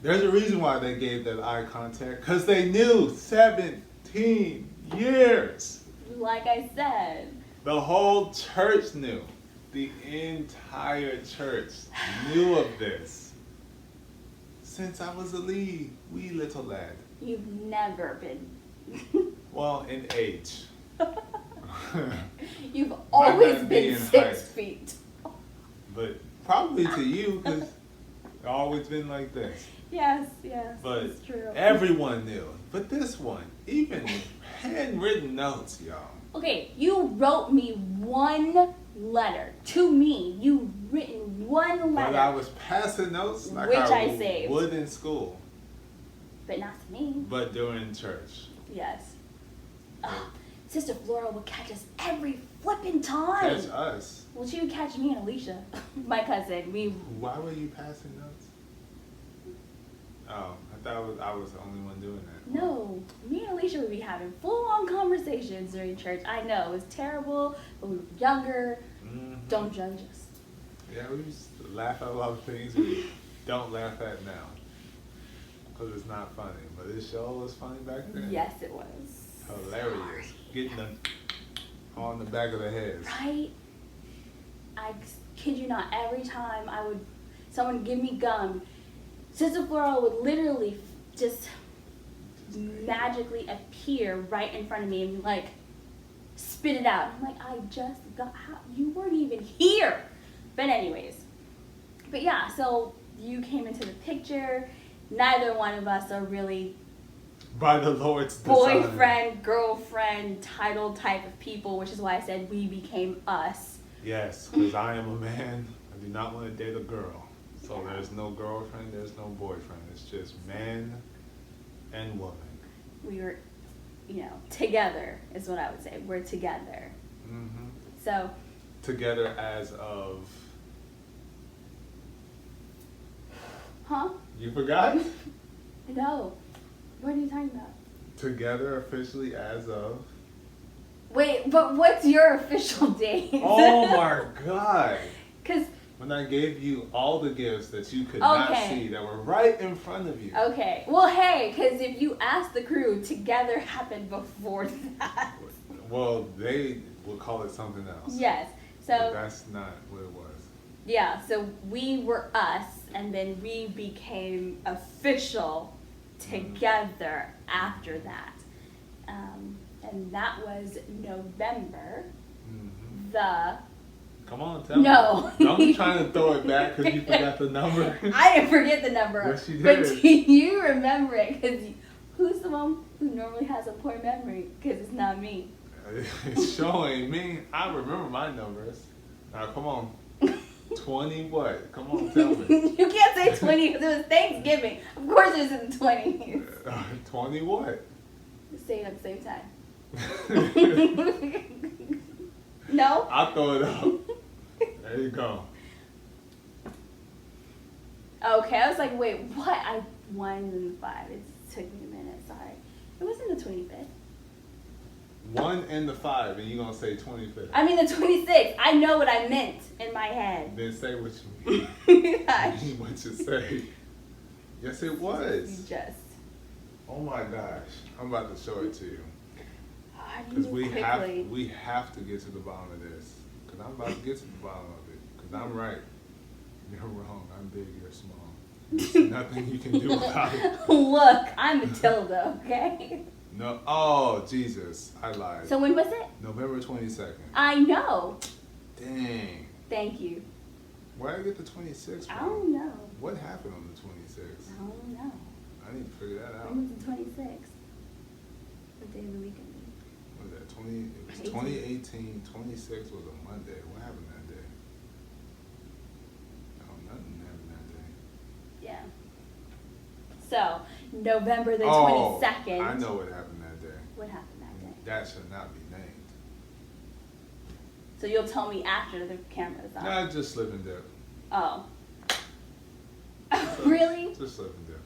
There's a reason why they gave that eye contact, because they knew 17 years. Like I said. The whole church knew. The entire church knew of this. Since I was a wee little lad. You've never been. Well, in age. You've always been 6 height. feet. But probably to you, because it's always been like this. Yes, but it's true. Everyone knew. But this one, even handwritten notes, y'all. Okay, you wrote me one letter to me. You written one letter. But I was passing notes like which I saved. would in school. But not to me. But during church. Yes. Sister Flora would catch us every flipping time. Catch us? Well, she would catch me and Alicia, my cousin. Why were you passing notes? Oh, I thought I was the only one doing that. No, me and Alicia would be having full-on conversations during church. I know, it was terrible, but we were younger. Mm-hmm. Don't judge us. Yeah, we used to laugh at a lot of things we don't laugh at now. Because it's not funny. But this show was funny back then. Yes, it was. Hilarious. Sorry. Getting them on the back of the heads. Right? I kid you not, every time someone give me gum, Sister Flora would literally just magically appear right in front of me and like spit it out. I'm like, I just got, you weren't even here. But anyways, but yeah, so you came into the picture. Neither one of us are really by the Lord's boyfriend, girlfriend, title type of people, which is why I said we became us. Yes, because I am a man. I do not want to date a girl. So there's no girlfriend, there's no boyfriend. It's just man and woman. We were, together is what I would say. We're together. Mm-hmm. So. Together as of. Huh? You forgot? No. What are you talking about? Together officially as of. Wait, but what's your official date? Oh my God. Because. When I gave you all the gifts that you could not see that were right in front of you. Okay. Well, hey, because if you ask the crew, together happened before that. Well, they will call it something else. Yes. So. But that's not what it was. Yeah, so we were us, and then we became official together after that. And that was November the... Come on, tell me. No. Don't be trying to throw it back because you forgot the number. I didn't forget the number. Yes, you did. But do you remember it? Because who's the one who normally has a poor memory? Because it's not me. It's showing me. I remember my numbers. Now, come on. 20 what? Come on, tell me. You can't say 20 because it was Thanksgiving. Of course it was in the 20s. 20 what? Say it at the same time. No? I'll throw it up. There you go. Okay, I was like, wait, what? I won in the 5. It took me a minute, sorry. It wasn't the 25th. 1 and the 5, and you're going to say 25th. I mean the 26th. I know what I meant in my head. Then say what you mean. Gosh. What you say. Yes, it was. Just. Oh my gosh. I'm about to show it to you. Because we have to get to the bottom of this. Because I'm about to get to the bottom of it. Because I'm right. You're wrong. I'm big, you're small. There's nothing you can do about it. Look, I'm Matilda, okay? No. Oh, Jesus. I lied. So when was it? November 22nd. I know. Dang. Thank you. Where did I get the 26th from? I don't know. What happened on the 26th? I don't know. I need to figure that out. When was the 26th? What day of the weekend? What was that? It was 2018. 26 was a Monday. What happened that day? Oh, nothing happened that day. Yeah. So, November the 22nd. I know what happened that day. What happened that day? That should not be named. So you'll tell me after the camera's on. Nah, just slip and dip. Oh. Really? Just slip and dip.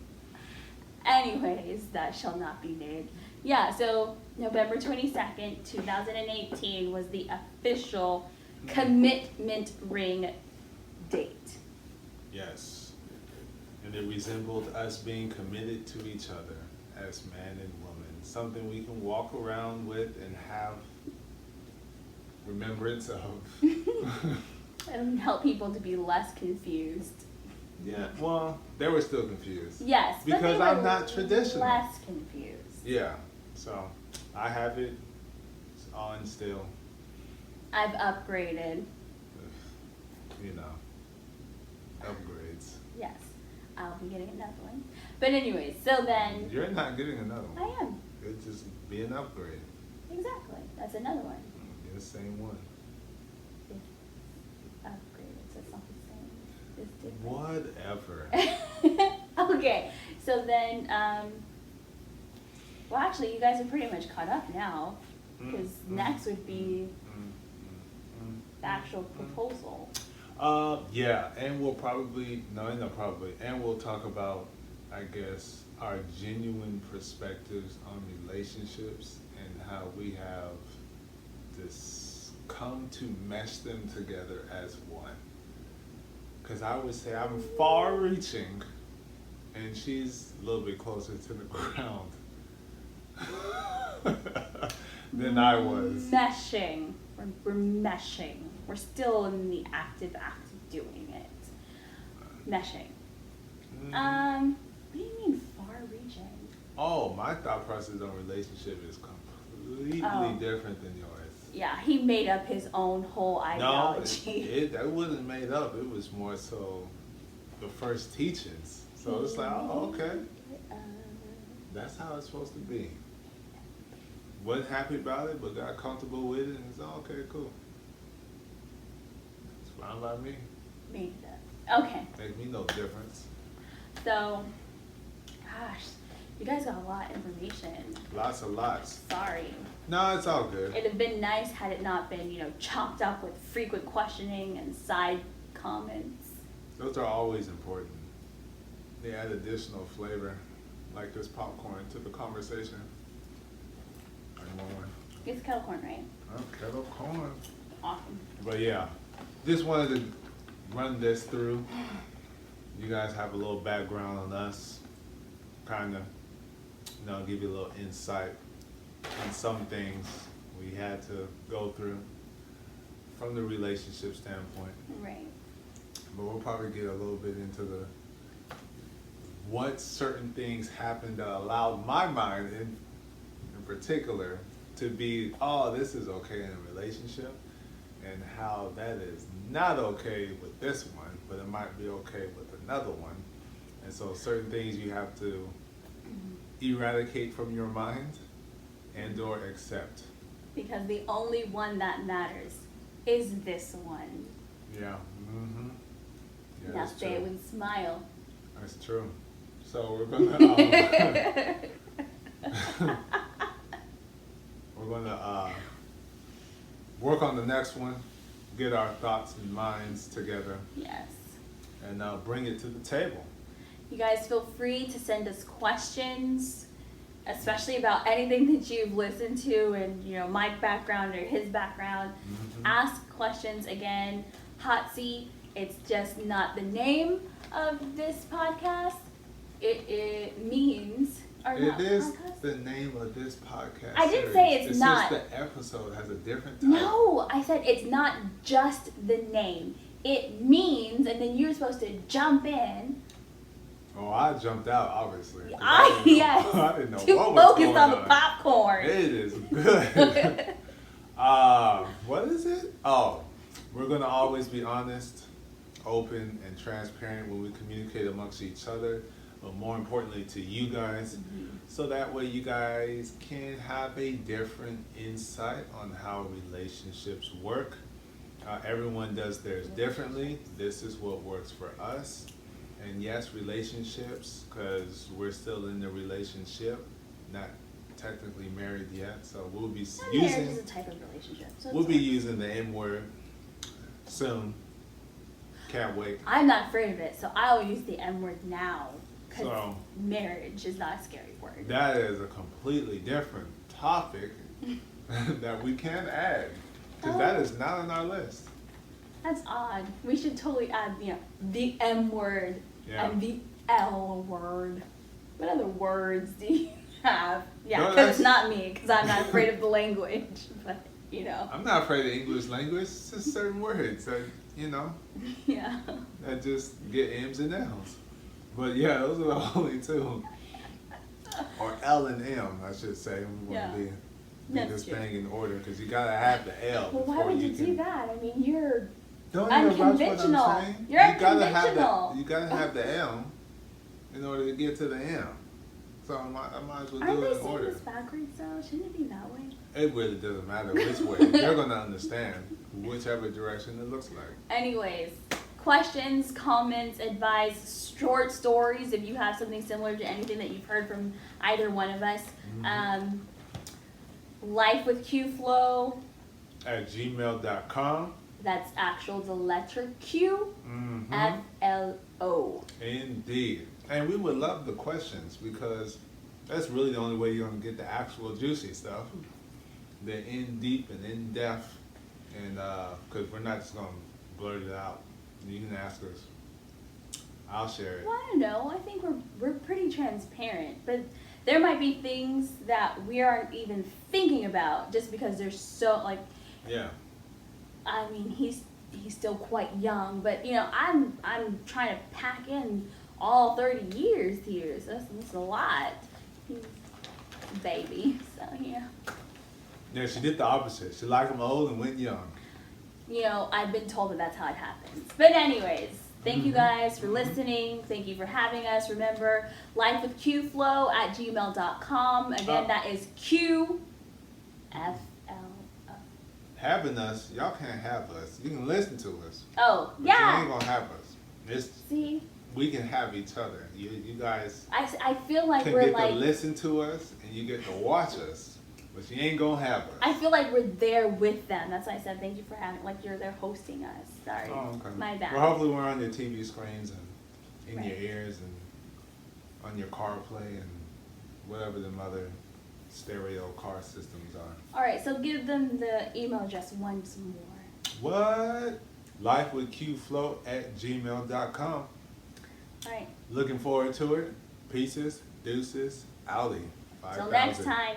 Anyways, that shall not be named. Yeah, so November 22nd, 2018 was the official commitment ring date. Yes. And it resembled us being committed to each other as man and woman. Something we can walk around with and have remembrance of. And help people to be less confused. Yeah, well, they were still confused. Yes, because but they I'm were not traditional. less confused. Yeah, so I have it. It's on still. I've upgraded. You know, upgrades. Yes, I'll be getting another one. But anyways, so then You're not getting another one. I am. It'd just be an upgrade. Exactly. That's another one. Get the same one. It's upgraded, so it's not the same. It's different. Whatever. Okay, so then, well, actually, you guys are pretty much caught up now, because next would be the actual proposal. Yeah, and we'll probably, and we'll talk about, I guess, our genuine perspectives on relationships and how we have this come to mesh them together as one. Because I would say I'm far reaching, and she's a little bit closer to the ground than I was. Meshing. We're meshing. We're still in the active act of doing it. Meshing. What do you mean far-reaching? Oh, my thought process on relationship is completely different than yours. Yeah, he made up his own whole ideology. No, that wasn't made up. It was more so the first teachings. So it's like, oh, okay. That's how it's supposed to be. Wasn't happy about it, but got comfortable with it, and it's all okay, cool. It's fine by me. Made it up. Okay. Make me no difference. So, gosh, you guys got a lot of information. Lots of lots. Sorry. No, it's all good. It'd have been nice had it not been, chopped up with frequent questioning and side comments. Those are always important. They add additional flavor, like this popcorn, to the conversation. More. It's kettle corn, right? Oh, kettle corn. Awesome. But yeah, just wanted to run this through. You guys have a little background on us, kind of, give you a little insight on some things we had to go through from the relationship standpoint. Right. But we'll probably get a little bit into what certain things happened that allowed my mind in particular to be, oh, this is okay in a relationship, and how that is not okay with this one, but it might be okay with another one. And so certain things you have to eradicate from your mind and or accept. Because the only one that matters is this one. Yeah. Mm-hmm. Yeah, Now that's say it true. with a smile. That's true. So we're gonna we're gonna work on the next one, get our thoughts and minds together, Yes. and bring it to the table. You guys feel free to send us questions, especially about anything that you've listened to and, you know, my background or his background. Mm-hmm. Ask questions again. HOTC, it's just not the name of this podcast. It means, or It not is podcast? the name of this podcast. I didn't series. say it's It's not. just the episode has a different title. No, I said it's not just the name. It means, and then you're supposed to jump in. Oh, I jumped out, obviously. 'Cause Yes. I didn't know Too what was focused going on the on. popcorn. It is good. What is it? Oh, we're going to always be honest, open, and transparent when we communicate amongst each other, but more importantly to you guys, so that way you guys can have a different insight on how relationships work. Everyone does theirs differently. This is what works for us. And yes, relationships, because we're still in the relationship, not technically married yet, so we'll be Marriage is using a type of relationship. So we'll it's be fine. using the M word soon. Can't wait. I'm not afraid of it, so I'll use the M word now. Because So- marriage is not a scary word. That is a completely different topic that we can add, because that is not on our list. That's odd. We should totally add, you know, the M word Yeah. and the L word. What other words do you have? Yeah, No, because it's that's- not me, because I'm not afraid of the language. But, you know, I'm not afraid of English language. It's just certain words that, yeah. that just get M's and L's. But yeah, those are the only two. Or L and M, I should say. We want Yeah. to be That's this true. thing in order, because you gotta have the L. Well, why before would you can, do that? I mean, you're Don't interrupt what I'm unconventional. saying. You're You gotta have unconventional. you gotta have the M in order to get to the M. So I might as well Aren't do they it in saying order. this backwards though? Shouldn't it be that way? It really doesn't matter which way. They're gonna understand whichever direction it looks like. Anyways, questions, comments, advice, short stories if you have something similar to anything that you've heard from either one of us. LifeWithQFLO, At gmail.com. that's actual the letter Q, F-L-O. Indeed. And we would love the questions, because that's really the only way you're going to get the actual juicy stuff. The in-deep and in-depth. And because we're not just going to blurt it out. You can ask us. I'll share it. Well, I don't know. I think we're pretty transparent, but there might be things that we aren't even thinking about just because they're so like. Yeah. I mean, he's still quite young, but you know, I'm trying to pack in all 30 years here, so that's a lot. He's a baby, so yeah. Yeah, she did the opposite. She liked him old and went young. You know, I've been told that that's how it happens. But anyways, thank you guys for listening. Thank you for having us. Remember, LifeWithQFLO at gmail.com. Again, that is Q, F, L, O. Having us, y'all can't have us. You can listen to us. Oh, But you ain't yeah. going to have us. It's, See, we can have each other. You guys I feel like can we're get like, to listen to us, and you get to watch us. But you ain't going to have us. I feel like we're there with them. That's why I said thank you for having, like you're there hosting us. Sorry. Oh, okay. My bad. Well, hopefully we're on your TV screens and in your Right. ears and on your CarPlay and whatever the other stereo car systems are. All right, so give them the email address once more. What? LifeWithQFLO at gmail.com. All right. Looking forward to it. Pieces, deuces, outie. Till next 5,000. time.